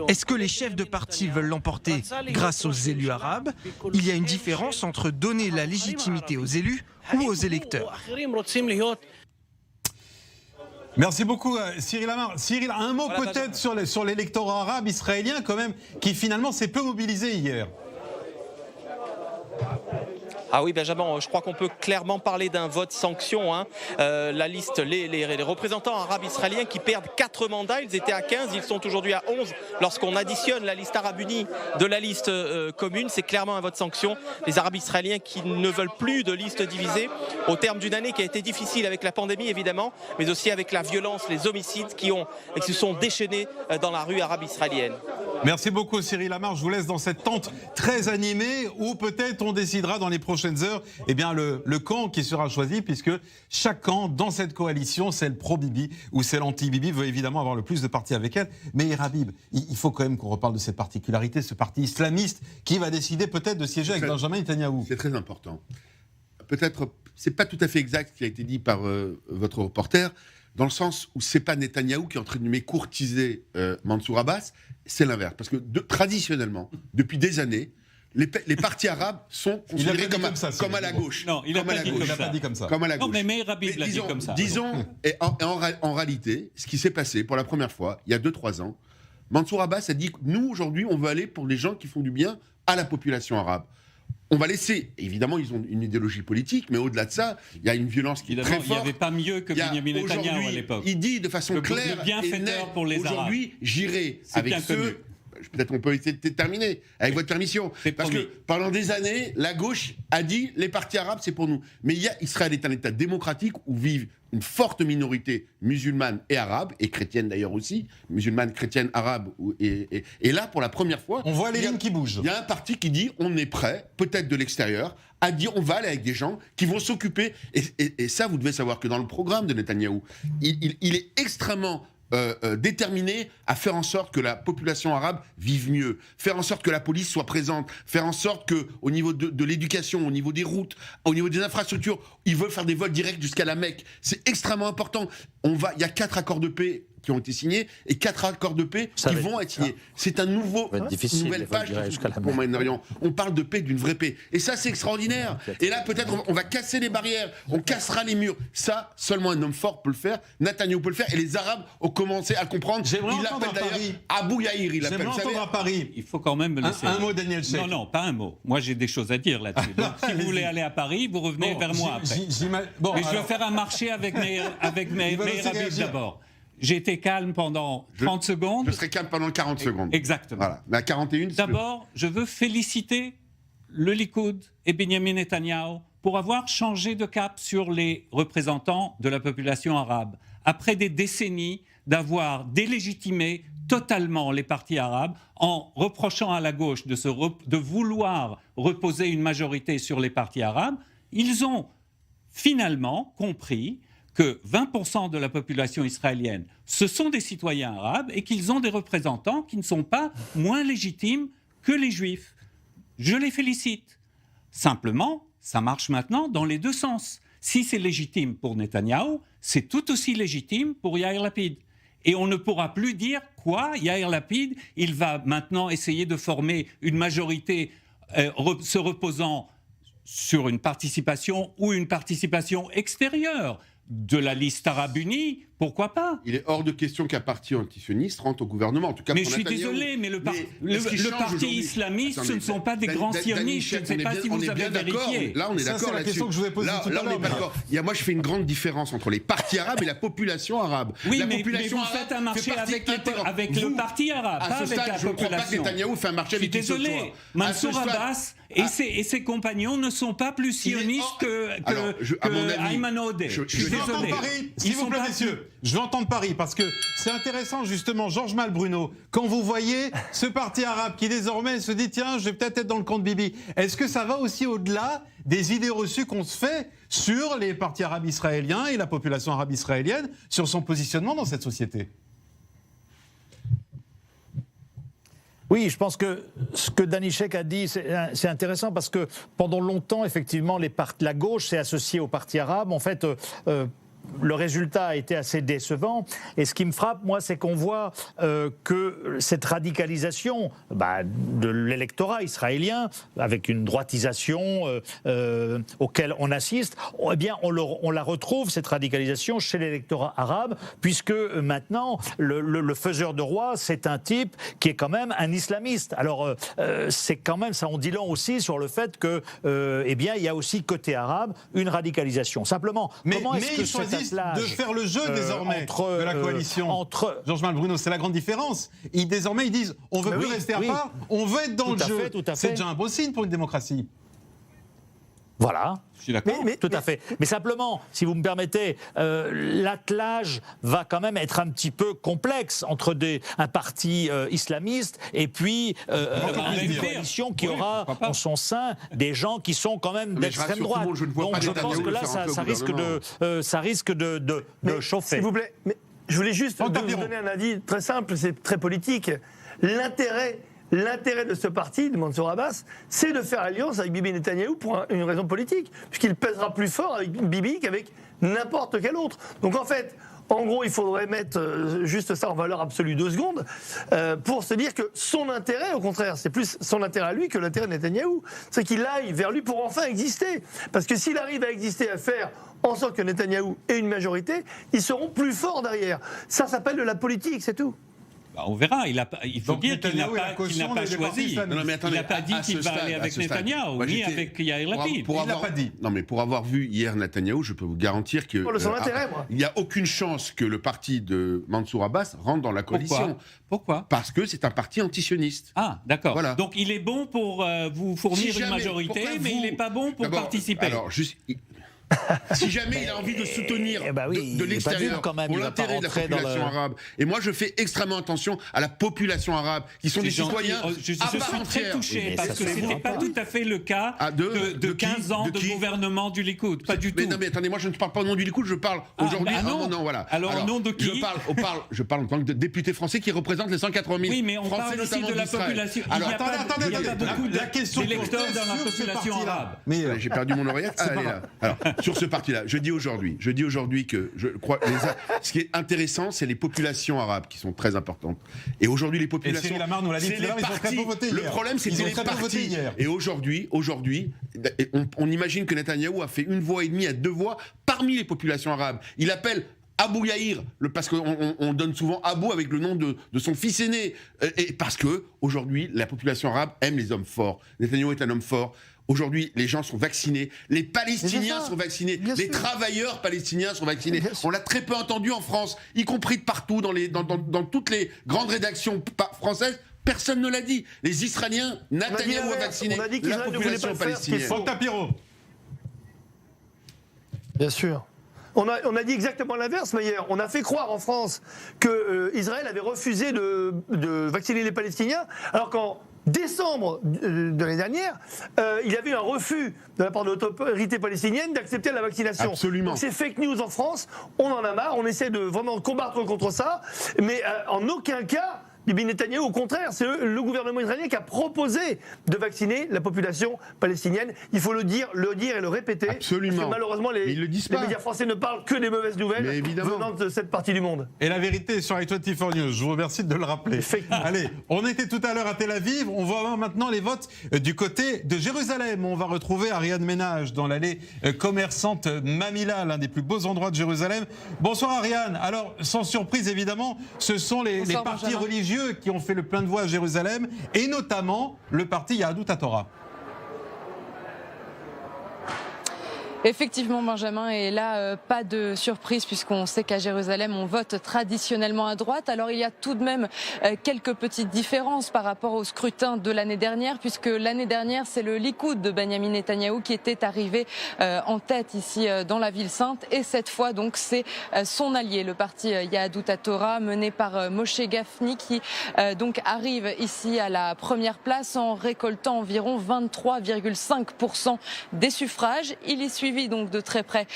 Est-ce que les chefs de parti veulent l'emporter grâce aux élus arabes? Il y a une différence entre donner la légitimité aux élus ou aux électeurs. Merci beaucoup Cyril Amar. Cyril, un mot peut-être sur l'électorat arabe israélien quand même, qui finalement s'est peu mobilisé hier. Ah oui, Benjamin, je crois qu'on peut clairement parler d'un vote sanction. Hein. La liste, les représentants arabes israéliens qui perdent 4 mandats, ils étaient à 15, ils sont aujourd'hui à 11. Lorsqu'on additionne la liste arabe unie de la liste commune, c'est clairement un vote sanction. Les arabes israéliens qui ne veulent plus de liste divisée au terme d'une année qui a été difficile avec la pandémie évidemment, mais aussi avec la violence, les homicides qui se sont déchaînés dans la rue arabe israélienne. Merci beaucoup Cyril Amar. Je vous laisse dans cette tente très animée où peut-être on décidera dans les prochaines heures eh bien, le camp qui sera choisi, puisque chaque camp dans cette coalition, c'est le pro-Bibi ou c'est l'anti-Bibi, veut évidemment avoir le plus de partis avec elle. Mais Yair Habib, il faut quand même qu'on reparle de cette particularité, ce parti islamiste qui va décider peut-être de siéger avec Benjamin Netanyahou. C'est très important. Peut-être, c'est pas tout à fait exact ce qui a été dit par votre reporter, dans le sens où c'est pas Netanyahou qui est en train de courtiser Mansour Abbas, c'est l'inverse. Parce que traditionnellement, depuis des années, les partis arabes sont considérés comme à la gauche. Non, il n'a pas dit comme ça. Comme à la gauche. Non, mais Meir Habib l'a dit comme ça. Disons, et en réalité, ce qui s'est passé pour la première fois, il y a 2-3 ans, Mansour Abbas a dit que nous, aujourd'hui, on veut aller pour les gens qui font du bien à la population arabe. On va laisser, évidemment, ils ont une idéologie politique, mais au-delà de ça, il y a une violence qui est très forte. Il n'y avait pas mieux que Benyamin Netanyahou à l'époque. Il dit de façon claire et nette, pour les Arabes. Aujourd'hui, j'irai avec ceux... Peut-être on peut essayer de terminer, avec votre permission. Parce que pendant des années, la gauche a dit les partis arabes, c'est pour nous. Mais Israël est un État démocratique où vivent une forte minorité musulmane et arabe, et chrétienne d'ailleurs aussi, musulmane, chrétienne, arabe. Et là, pour la première fois... On voit les lignes qui bougent. Il y a un parti qui dit on est prêt, peut-être de l'extérieur, à dire on va aller avec des gens qui vont s'occuper. Et ça, vous devez savoir que dans le programme de Netanyahou, il est extrêmement... déterminé à faire en sorte que la population arabe vive mieux, faire en sorte que la police soit présente, faire en sorte qu'au niveau de l'éducation, au niveau des routes, au niveau des infrastructures, ils veulent faire des vols directs jusqu'à la Mecque. C'est extrêmement important. Il y a 4 accords de paix qui ont été signés et 4 accords de paix qui vont être signés. C'est une nouvelle page pour Moyen-Orient. On parle de paix, d'une vraie paix. Et ça, c'est extraordinaire. Et là, peut-être, on va casser les barrières, on cassera les murs. Ça, seulement un homme fort peut le faire. Netanyahou peut le faire. Et les Arabes ont commencé à le comprendre. J'aimerais entendre à Paris. Abou Yahir, il l'appelle. J'aimerais entendre à Paris. Il faut quand même me laisser... Un mot, Daniel Sheikh. Non, pas un mot. Moi, j'ai des choses à dire là-dessus. Donc, si vous voulez aller à Paris, vous revenez vers moi après. Mais je vais faire un marché avec Meir Habib d'abord. J'ai été calme pendant 30 secondes. Je serai calme pendant 40 secondes. Exactement. Voilà. Mais à 41... D'abord, je veux féliciter le Likoud et Benyamin Netanyahou pour avoir changé de cap sur les représentants de la population arabe. Après des décennies d'avoir délégitimé totalement les partis arabes en reprochant à la gauche de vouloir reposer une majorité sur les partis arabes, ils ont finalement compris que 20% de la population israélienne, ce sont des citoyens arabes et qu'ils ont des représentants qui ne sont pas moins légitimes que les juifs. Je les félicite. Simplement, ça marche maintenant dans les deux sens. Si c'est légitime pour Netanyahou, c'est tout aussi légitime pour Yair Lapid. Et on ne pourra plus dire quoi, Yair Lapid, il va maintenant essayer de former une majorité se reposant sur une participation ou une participation extérieure de la liste arabe unie, pourquoi pas? Il est hors de question qu'un parti antisioniste rentre au gouvernement, en tout cas. Mais je suis désolé, mais le parti islamiste, ce ne sont pas des grands sionistes. Je ne sais pas si vous avez vérifié. Là, on est d'accord là-dessus. Que je vous ai posée tout à l'heure. Là, on est pas d'accord. Moi, je fais une grande différence entre les partis arabes et la population arabe. Oui, mais vous faites un marché avec le parti arabe, pas avec la population. Je ne crois pas que Netanyahou fait un marché avec qui ce soit. Je suis désolé. Mansour Abbas et ses compagnons ne sont pas plus sionistes que Ayman Odeh. Je vais entendre Paris, s'il vous plaît, messieurs. Je vais entendre Paris, parce que c'est intéressant, justement, Georges Malbruno, quand vous voyez ce parti arabe qui désormais se dit, tiens, je vais peut-être être dans le camp de Bibi, est-ce que ça va aussi au-delà des idées reçues qu'on se fait sur les partis arabes israéliens et la population arabe israélienne, sur son positionnement dans cette société ? Oui, je pense que ce que Dani Sheikh a dit, c'est intéressant parce que pendant longtemps, effectivement, la gauche s'est associée aux partis arabes. En fait, le résultat a été assez décevant. Et ce qui me frappe, moi, c'est qu'on voit que cette radicalisation de l'électorat israélien, avec une droitisation auquel on assiste, eh bien, on la retrouve, cette radicalisation, chez l'électorat arabe, puisque maintenant, le faiseur de roi, c'est un type qui est quand même un islamiste. Alors, c'est quand même, ça en dit long aussi sur le fait que, eh bien, il y a aussi côté arabe une radicalisation. Simplement, comment est-ce que cette de faire le jeu désormais de la coalition. Georges Malbruno, c'est la grande différence. Désormais, ils disent on ne veut plus rester à part, on veut être dans le jeu. C'est déjà un beau signe pour une démocratie. Voilà. Je suis d'accord. Tout à fait. Mais simplement, si vous me permettez, l'attelage va quand même être un petit peu complexe entre un parti islamiste et puis une coalition qui aura en son sein des gens qui sont quand même d'extrême droite. Donc je pense que là, ça risque de chauffer. S'il vous plaît, mais je voulais juste vous donner un avis très simple, c'est très politique. L'intérêt de ce parti, de Mansour Abbas, c'est de faire alliance avec Bibi Netanyahou pour une raison politique, puisqu'il pèsera plus fort avec Bibi qu'avec n'importe quel autre. Donc en fait, En gros, il faudrait mettre juste ça en valeur absolue 2 secondes pour se dire que son intérêt, au contraire, c'est plus son intérêt à lui que l'intérêt de Netanyahou. C'est qu'il aille vers lui pour enfin exister. Parce que s'il arrive à exister, à faire en sorte que Netanyahou ait une majorité, ils seront plus forts derrière. Ça s'appelle de la politique, c'est tout. Bah, on verra. Il faut dire qu'il n'a pas choisi. Non, mais attendez, il n'a pas dit qu'il va aller avec Netanyahou, ni avec Yair Lapid. Il l'a pas dit. Non, mais pour avoir vu hier Netanyahou, je peux vous garantir qu'il n'y a aucune chance que le parti de Mansour Abbas rentre dans la coalition. Pourquoi ? Parce que c'est un parti antisioniste. Ah, d'accord. Voilà. Donc il est bon pour vous fournir une majorité, mais il n'est pas bon pour participer. Alors, si jamais il a envie de soutenir de l'extérieur pour l'intérêt de la population arabe. Et moi, je fais extrêmement attention à la population arabe, qui sont des citoyens je suis très touché, parce que ce n'était pas tout à fait le cas de 15 ans de gouvernement du Likoud. Pas du tout. Non, mais attendez, moi, je ne parle pas au nom du Likoud, je parle aujourd'hui... Alors, au nom de qui ? Je parle en tant que député français qui représente les 180 000 oui, mais on Français, parle aussi de la population. Alors, il n'y a pas beaucoup d'électeurs dans la population arabe. Mais j'ai perdu mon oreillette. Elle est là. Alors, sur ce parti-là, je dis aujourd'hui que je crois ce qui est intéressant, c'est les populations arabes qui sont très importantes. Et aujourd'hui, les populations. Et Cyril Lamar nous l'a dit tout à l'heure, ils ont très peu voté hier. Le problème, c'est les partis. Et aujourd'hui, on imagine que Netanyahou a fait 1 voix et demie à 2 voix parmi les populations arabes. Il appelle Abou Yair, parce qu'on donne souvent Abou avec le nom de son fils aîné, et parce que aujourd'hui, la population arabe aime les hommes forts. Netanyahou est un homme fort. Aujourd'hui, les gens sont vaccinés, les Palestiniens sont vaccinés, les travailleurs palestiniens sont vaccinés. On l'a très peu entendu en France, y compris de partout, dans toutes les grandes rédactions françaises. Personne ne l'a dit. Les Israéliens, Netanyahou a vacciné la population palestinienne. Bien sûr. On a dit exactement l'inverse, Maillard. On a fait croire en France que Israël avait refusé de vacciner les Palestiniens, alors qu'en décembre de l'année dernière, il y avait eu un refus de la part de l'autorité palestinienne d'accepter la vaccination. Absolument. Donc c'est fake news en France, on en a marre, on essaie de vraiment combattre contre ça, mais en aucun cas... Bibi Netanyahou, au contraire, c'est le gouvernement israélien qui a proposé de vacciner la population palestinienne. Il faut le dire et le répéter. Absolument. Parce que malheureusement, les médias français ne parlent que des mauvaises nouvelles venant de cette partie du monde. Et la vérité est sur i24 News. Je vous remercie de le rappeler. Allez, on était tout à l'heure à Tel Aviv. On va voir maintenant les votes du côté de Jérusalem. On va retrouver Ariane Ménage dans l'allée commerçante Mamila, l'un des plus beaux endroits de Jérusalem. Bonsoir Ariane. Alors, sans surprise évidemment, ce sont les partis religieux qui ont fait le plein de voix à Jérusalem, et notamment le parti Yahadut HaTorah. Effectivement, Benjamin, et là, pas de surprise puisqu'on sait qu'à Jérusalem, on vote traditionnellement à droite. Alors, il y a tout de même quelques petites différences par rapport au scrutin de l'année dernière, puisque l'année dernière, c'est le Likoud de Benyamin Netanyahou qui était arrivé en tête ici dans la ville sainte. Et cette fois, donc, c'est son allié, le parti Yahadut HaTorah, mené par Moshe Gafni, qui donc arrive ici à la première place en récoltant environ 23,5% des suffrages. Il y suit donc de très près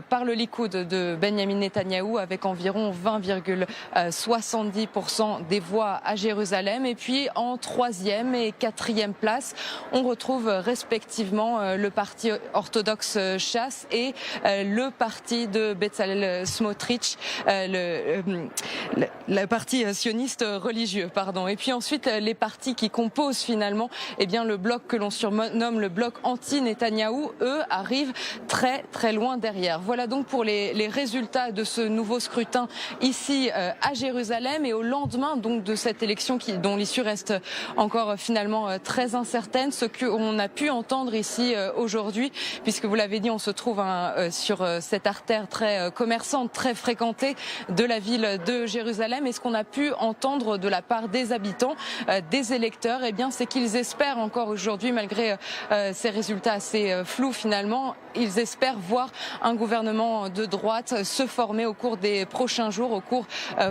par le Likoud de Benyamin Netanyahou avec environ 20,70% des voix à Jérusalem. Et puis en 3e et 4e place, on retrouve respectivement le parti orthodoxe Chasse et le parti de Bezalel Smotrich, le parti sioniste religieux, pardon. Et puis ensuite les partis qui composent finalement le bloc que l'on surnomme le bloc anti-Netanyahou, eux arrivent très loin derrière. Voilà donc pour les résultats de ce nouveau scrutin ici à Jérusalem, et au lendemain donc de cette élection dont l'issue reste encore finalement très incertaine. Ce qu'on a pu entendre ici aujourd'hui, puisque vous l'avez dit, on se trouve sur cette artère très commerçante, très fréquentée de la ville de Jérusalem, et ce qu'on a pu entendre de la part des habitants, des électeurs, c'est qu'ils espèrent encore aujourd'hui, malgré ces résultats assez flous finalement, ils espèrent voir un gouvernement de droite se former au cours des prochains jours,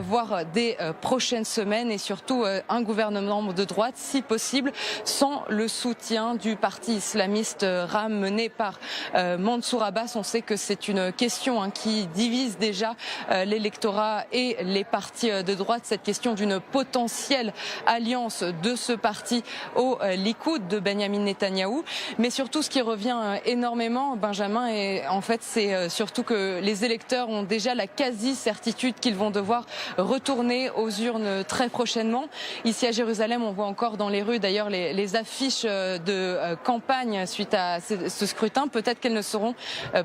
voire des prochaines semaines, et surtout un gouvernement de droite, si possible, sans le soutien du parti islamiste RAM mené par Mansour Abbas. On sait que c'est une question qui divise déjà l'électorat et les partis de droite, cette question d'une potentielle alliance de ce parti au Likoud de Benyamin Netanyahou. Mais surtout, ce qui revient énormément, Benjamin, Benjamin, et en fait c'est surtout que les électeurs ont déjà la quasi-certitude qu'ils vont devoir retourner aux urnes très prochainement. Ici à Jérusalem, on voit encore dans les rues d'ailleurs les affiches de campagne suite à ce scrutin. Peut-être qu'elles ne seront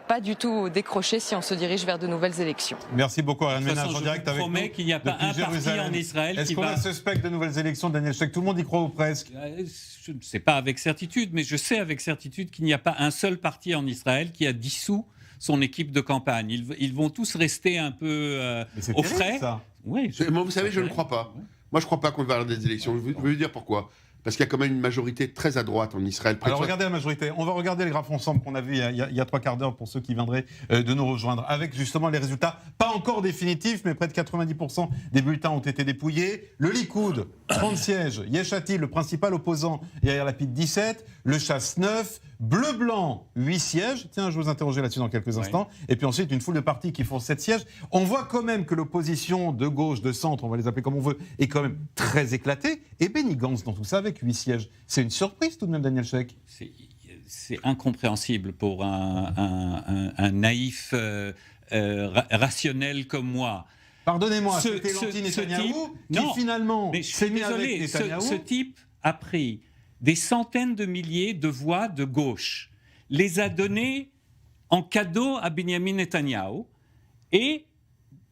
pas du tout décrochées si on se dirige vers de nouvelles élections. Merci beaucoup, Ariane Ménage, en direct avec nous. Je promets qu'il n'y a pas un parti en Israël qui va... Est-ce qu'on a suspect de nouvelles élections, Daniel Sheikh? Tout le monde y croit ou presque? Je ne sais pas avec certitude, mais je sais avec certitude qu'il n'y a pas un seul parti en Israël qui a dissous son équipe de campagne. Ils vont tous rester un peu au frais. Ça. Oui, moi, vous savez, je ne crois pas. Moi, je ne crois pas qu'on va avoir des élections. Je vais vous dire pourquoi. Parce qu'il y a quand même une majorité très à droite en Israël. Alors regardez la majorité. On va regarder les graphes ensemble qu'on a vus il y a 3 quarts d'heure pour ceux qui viendraient de nous rejoindre. Avec justement les résultats, pas encore définitifs, mais près de 90% des bulletins ont été dépouillés. Le Likoud, 30 sièges. Yesh Atid, le principal opposant, Yair Lapid, 17. Le Chasse, 9. Bleu-Blanc, 8 sièges. Tiens, je vais vous interroger là-dessus dans quelques instants. Et puis ensuite, une foule de partis qui font 7 sièges. On voit quand même que l'opposition de gauche, de centre, on va les appeler comme on veut, est quand même très éclatée. Et Benny Gantz dans tout ça avec 8 sièges. C'est une surprise tout de même, Daniel Sheikh. C'est incompréhensible pour un naïf rationnel comme moi. Pardonnez-moi, c'était l'anti-Netanyahou qui finalement s'est mis avec Netanyahou. Ce type a pris des centaines de milliers de voix de gauche, les a données en cadeau à Benjamin Netanyahou, et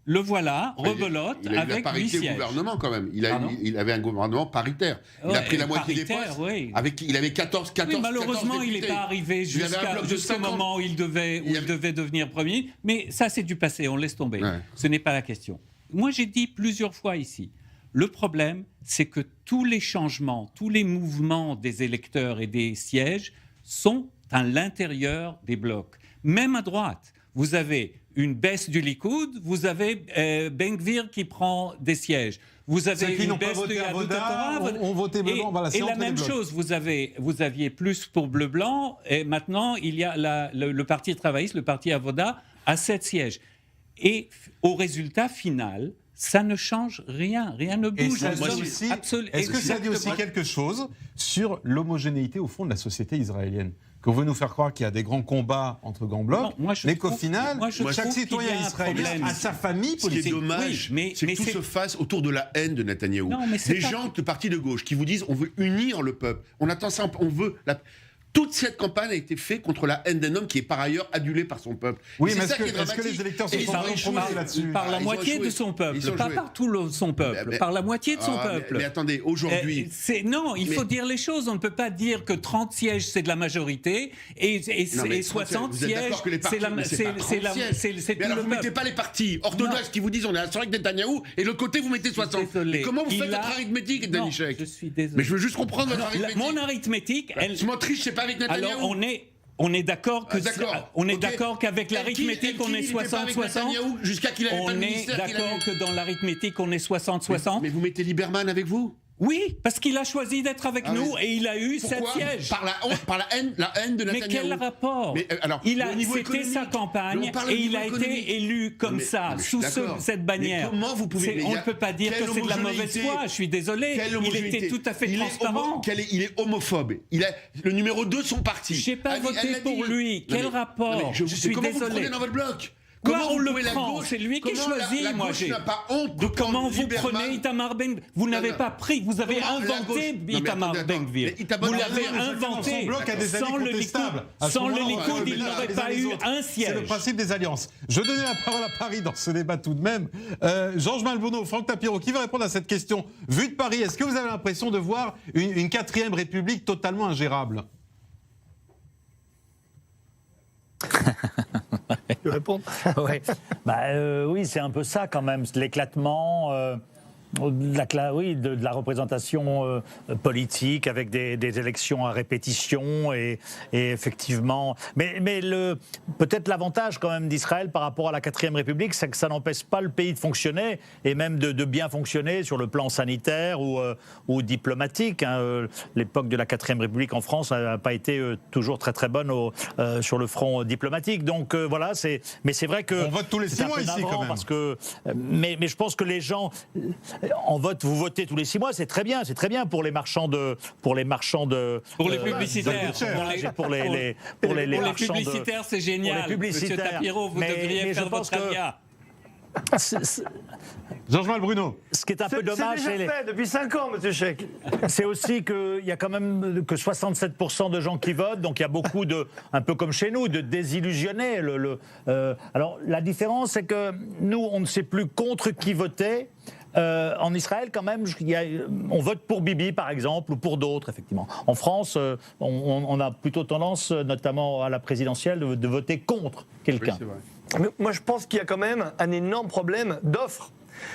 le voilà, rebelote, avec 8 sièges. Il a eu la parité au gouvernement quand même. Il avait un gouvernement paritaire. Il a pris la moitié des postes. Oui. Il avait 14 oui, malheureusement, il n'est pas arrivé jusqu'au moment où il devait devenir Premier. Mais ça, c'est du passé, on laisse tomber. Ouais. Ce n'est pas la question. Moi, j'ai dit plusieurs fois ici, le problème, c'est que tous les changements, tous les mouvements des électeurs et des sièges sont à l'intérieur des blocs. Même à droite, vous avez une baisse du Likoud, vous avez Ben Gvir qui prend des sièges. Vous avez une baisse de Yahudut Torah, on votait bleu-blanc. Voilà, et la même chose, vous aviez plus pour bleu-blanc, et maintenant il y a le parti travailliste, le parti Avoda, à 7 sièges. Et au résultat final, ça ne change rien, rien ne bouge. Est-ce que ça dit aussi quelque chose sur l'homogénéité au fond de la société israélienne? Qu'on veut nous faire croire qu'il y a des grands combats entre grands blocs, mais qu'au final, chaque citoyen israélien a sa famille politique. Ce qui est dommage, c'est que tout se fasse autour de la haine de Netanyahou. Des gens de partis de gauche qui vous disent on veut unir le peuple, on attend ça, on veut... Toute cette campagne a été faite contre la haine d'un homme qui est par ailleurs adulé par son peuple. Oui, mais est-ce que les électeurs se sont prononcés là-dessus? Par la moitié de son peuple, pas par tout son peuple, par la moitié de son peuple. Mais attendez, aujourd'hui... Non, il faut dire les choses. On ne peut pas dire que 30 sièges, c'est de la majorité, et 60 sièges, c'est tout alors le vous ne mettez pas les partis orthodoxes qui vous disent on est avec Netanyahou, et de l'autre côté, vous mettez 60. Mais comment vous faites votre arithmétique, Dani Sheikh? Je suis désolé. Mais je veux juste comprendre votre arithmétique. Mon arithmétique, avec Netanyahou. Alors on est d'accord qu'avec l'arithmétique on est 60-60. Jusqu'à qu'il avait pas le ministère. On est d'accord que dans l'arithmétique on est 60-60. Mais vous mettez Lieberman avec vous? Oui, parce qu'il a choisi d'être avec nous et il a eu 7 sièges. Par la haine de Netanyahou. Mais quel rapport? C'était sa campagne et il a été élu comme ça, sous cette bannière. Comment vous pouvez... On ne peut pas dire que c'est de la mauvaise foi, je suis désolé. Il était tout à fait transparent. Il est homophobe. Il est le numéro 2 de son parti. Je n'ai pas voté pour lui. Quel rapport? Je suis désolé. Comment vous prenez dans votre bloc? Comment on le prend? C'est lui qui choisit. Moi, j'ai pas honte de comment vous prenez Itamar Ben Gvir? Vous n'avez pas pris, vous avez inventé Itamar Ben Gvir. Vous l'avez inventé. Sans le Likoud, il n'aurait pas eu un siège. C'est le principe des alliances. Je donnais la parole à Paris dans ce débat tout de même. Georges Malbonneau, Franck Tapiro, qui va répondre à cette question? Vu de Paris, est-ce que vous avez l'impression de voir une 4e République totalement ingérable? Tu réponds? Oui, c'est un peu ça quand même, l'éclatement de la représentation politique avec des élections à répétition et effectivement. Mais peut-être l'avantage quand même d'Israël par rapport à la 4e République, c'est que ça n'empêche pas le pays de fonctionner et même de bien fonctionner sur le plan sanitaire ou diplomatique. L'époque de la 4e République en France n'a pas été toujours très très bonne sur le front diplomatique. Donc voilà, mais c'est vrai que on vote tous les 6 mois ici quand même. Mais je pense que les gens... vous votez tous les 6 mois, c'est très bien pour les marchands de, pour les publicitaires, pour les publicitaires, c'est génial. Monsieur Tapiro, vous devriez faire votre alia. Georges Bruno. Ce qui est un peu dommage, c'est déjà fait depuis 5 ans, monsieur Cheikh. C'est aussi qu'il y a quand même que 67% de gens qui votent, donc il y a beaucoup un peu comme chez nous, de désillusionnés. Alors la différence, c'est que nous, on ne sait plus contre qui voter. En Israël, quand même, on vote pour Bibi, par exemple, ou pour d'autres, effectivement. En France, on a plutôt tendance, notamment à la présidentielle, de voter contre quelqu'un. Oui, c'est vrai. Mais moi, je pense qu'il y a quand même un énorme problème d'offre.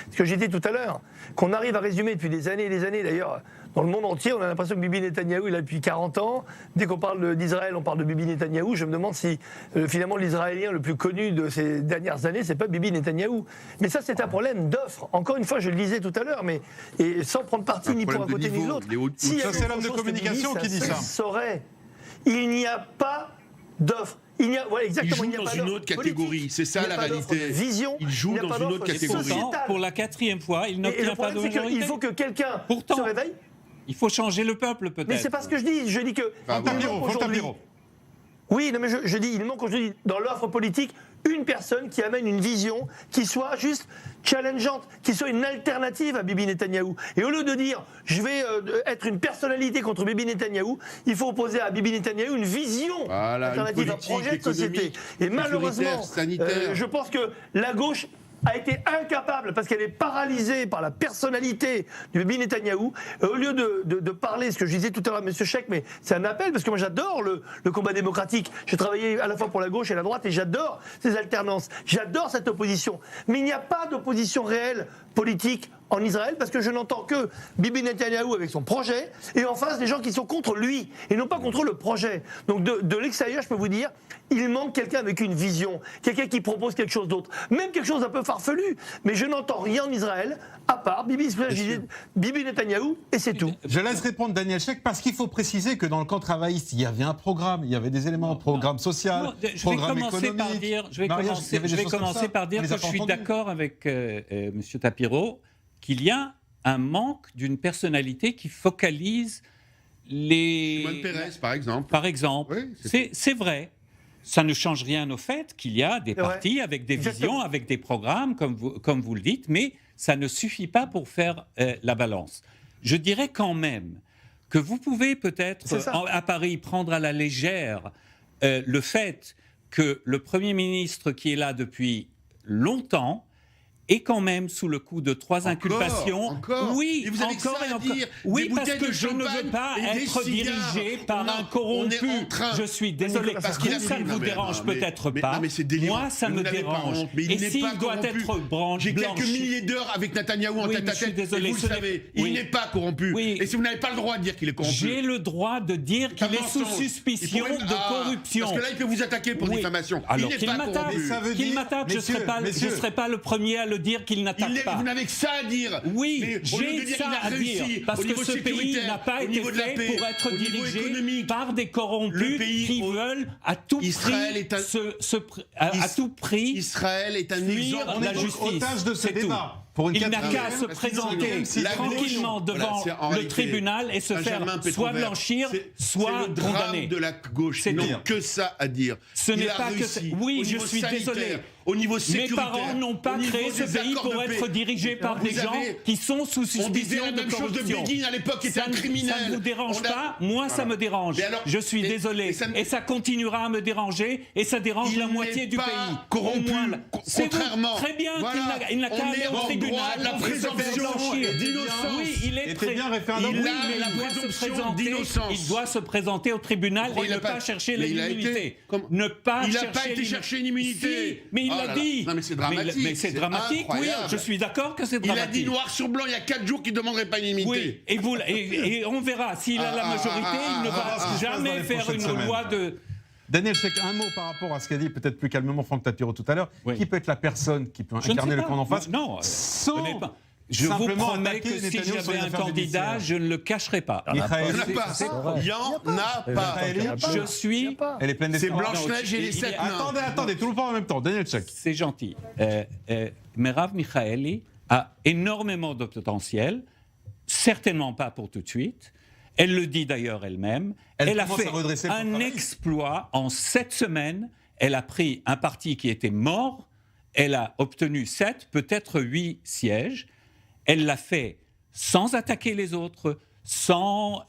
Ce que j'ai dit tout à l'heure, qu'on arrive à résumer depuis des années et des années, d'ailleurs, dans le monde entier, on a l'impression que Bibi Netanyahou, il a depuis 40 ans. Dès qu'on parle d'Israël, on parle de Bibi Netanyahou. Je me demande si, finalement, l'Israélien le plus connu de ces dernières années, c'est pas Bibi Netanyahou. Mais ça, c'est un problème d'offre. Encore une fois, je le disais tout à l'heure, et sans prendre parti ni pour un côté ni de l'autre. Ça, c'est l'homme de communication qui dit ça. Il n'y a pas d'offre. Il joue dans une autre catégorie, c'est ça la réalité. Il joue dans une autre catégorie. Pour la 4e fois, il n'obtient pas de majorité. Il faut que quelqu'un se réveille. Il faut changer le peuple, peut-être. Mais c'est pas ce que je dis. Je dis que oui, non, mais je dis, il manque aujourd'hui dans l'offre politique une personne qui amène une vision qui soit juste challengeante, qui soit une alternative à Bibi Netanyahou. Et au lieu de dire je vais être une personnalité contre Bibi Netanyahou, il faut opposer à Bibi Netanyahou une vision alternative, un projet de société. Et malheureusement, je pense que la gauche a été incapable, parce qu'elle est paralysée par la personnalité du Bibi Netanyahou, au lieu de parler, ce que je disais tout à l'heure à M. Cheikh, mais c'est un appel, parce que moi j'adore le combat démocratique. J'ai travaillé à la fois pour la gauche et la droite, et j'adore ces alternances, j'adore cette opposition. Mais il n'y a pas d'opposition réelle politique en Israël, parce que je n'entends que Bibi Netanyahou avec son projet, et en face des gens qui sont contre lui, et non pas contre le projet. Donc de l'extérieur, je peux vous dire, il manque quelqu'un avec une vision, quelqu'un qui propose quelque chose d'autre, même quelque chose un peu farfelu, mais je n'entends rien en Israël, à part Bibi Netanyahou, et c'est tout. Je laisse répondre Daniel Cheikh, parce qu'il faut préciser que dans le camp travailliste, il y avait un programme, il y avait des éléments, programme social, programme économique. Je vais commencer par dire que je suis d'accord avec M. Tapiro, qu'il y a un manque d'une personnalité qui focalise les... Shimon Peres, par exemple. Par exemple. Oui, c'est vrai. Ça ne change rien au fait qu'il y a des partis avec des visions, avec des programmes, comme vous le dites, mais ça ne suffit pas pour faire la balance. Je dirais quand même que vous pouvez peut-être, à Paris, prendre à la légère le fait que le Premier ministre qui est là depuis longtemps est quand même sous le coup de 3 inculpations. Oui, et vous avez encore ça et à encore. dire, Oui, parce que je ne veux pas être dirigé par un corrompu. Je suis désolé, parce que ça ne vous dérange peut-être pas. Mais c'est délirant. Moi, ça me dérange. Et s'il doit être blanchi... J'ai quelques milliers d'heures avec Netanyahou en tête à tête, et vous le savez, il n'est pas corrompu. Et si vous n'avez pas le droit de dire qu'il est corrompu... J'ai le droit de dire qu'il est sous suspicion de corruption. Parce que là, il peut vous attaquer pour diffamation. Alors qu'il m'attaque, je ne serai pas le premier à le dire qu'il n'attaque pas. Vous n'avez que ça à dire. Oui, j'ai ça à dire. Parce que ce pays n'a pas été fait pour être dirigé par des corrompus qui veulent à tout prix Israël est un exemple. la justice. De ce débat. Il n'a qu'à se présenter tranquillement devant le tribunal et se faire soit blanchir, soit condamner. De la gauche, n'ont que ça à dire. Ce n'est pas que... Oui, je suis désolé. Au niveau Mes sécuritaire, parents n'ont pas créé ce pays pour être dirigé par des gens qui sont sous suspicion de corruption. On disait la même chose de Begin à l'époque, qui était un criminel. Ça ne vous dérange pas? Moi, ça me dérange. Je suis désolé. Et ça continuera à me déranger, et ça dérange la moitié du pays. Corrompu, contrairement. Très bien qu'il n'a qu'à aller au tribunal. La présomption d'innocence. Oui, il est très bien référendum. Il a la présomption d'innocence. Il doit se présenter au tribunal et ne pas chercher l'immunité. Ne pas Il n'a pas été chercher une immunité. Mais il l'a dit. Non, mais c'est dramatique. Mais c'est dramatique, oui. Je suis d'accord que c'est dramatique. Il a dit noir sur blanc il y a 4 jours qu'il ne demanderait pas une immunité. Oui, et on verra. S'il a la majorité, il ne va jamais faire une loi de... Daniel Cheikh, un mot par rapport à ce qu'a dit peut-être plus calmement Franck Tapiro tout à l'heure. Qui peut être la personne qui peut incarner le camp d'en face? Non, je vous promets que si j'avais un candidat, je ne le cacherai pas. Il n'y en a pas. Je suis... Elle est pleine d'espoir. C'est Blanche-Neige et les 7 nains. Attendez, tout le monde en même temps. Daniel Cheikh. C'est gentil. Merav Michaeli a énormément de potentiel, certainement pas pour tout de suite. Elle le dit d'ailleurs elle-même. Elle a fait un exploit en 7 semaines. Elle a pris un parti qui était mort. Elle a obtenu 7, peut-être 8 sièges. Elle l'a fait sans attaquer les autres, sans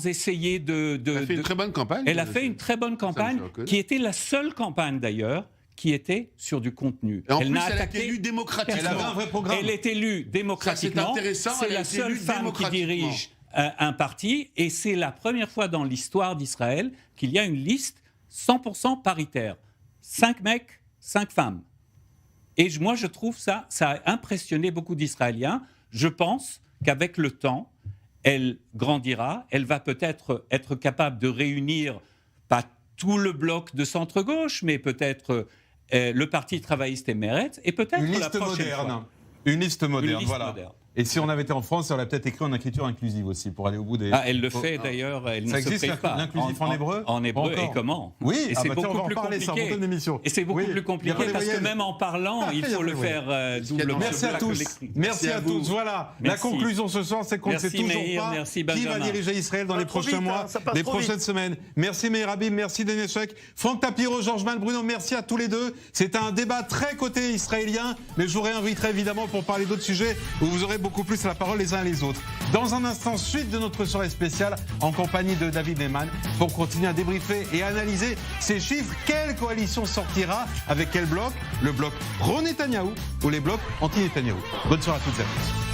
essayer de... Elle a fait une très bonne campagne. Elle a fait une très bonne campagne, qui était la seule campagne d'ailleurs qui était sur du contenu. Et en plus, elle a été élue démocratiquement. Elle avait un vrai programme. Elle est élue démocratiquement. Ça, c'est intéressant. C'est la seule femme qui dirige un parti, et c'est la première fois dans l'histoire d'Israël qu'il y a une liste 100% paritaire. 5 mecs, 5 femmes. Et moi, je trouve ça a impressionné beaucoup d'Israéliens. Je pense qu'avec le temps, elle grandira, elle va peut-être être capable de réunir, pas tout le bloc de centre-gauche, mais peut-être le Parti travailliste et Meretz, et peut-être une la liste prochaine moderne. fois. Une liste moderne, Une liste voilà. moderne. Et si on avait été en France, on aurait peut-être écrit en écriture inclusive aussi, pour aller au bout des... Ah, elle le fait d'ailleurs, elle ne se prive pas. L'inclusif en hébreu? En hébreu, et comment? Oui, et c'est beaucoup on va en plus parler, compliqué. c'est un d'émission. Et c'est beaucoup plus compliqué parce que même en parlant, il faut le faire doublement. Merci à tous. Merci à tous. Voilà. La conclusion ce soir, c'est qu'on ne sait toujours pas qui va diriger Israël dans les prochains mois, les prochaines semaines. Merci Meir Habib, merci Denis Sheikh, Franck Tapiro, Georges Malbruno, merci à tous les deux. C'est un débat très côté israélien, mais je vous réinviterai évidemment pour parler d'autres sujets où vous aurez beaucoup plus la parole les uns et les autres. Dans un instant, suite de notre soirée spéciale en compagnie de David Neyman pour continuer à débriefer et analyser ces chiffres. Quelle coalition sortira avec quel bloc? Le bloc pro-Netanyahou ou les blocs anti-Netanyahou? Bonne soirée à toutes et à tous.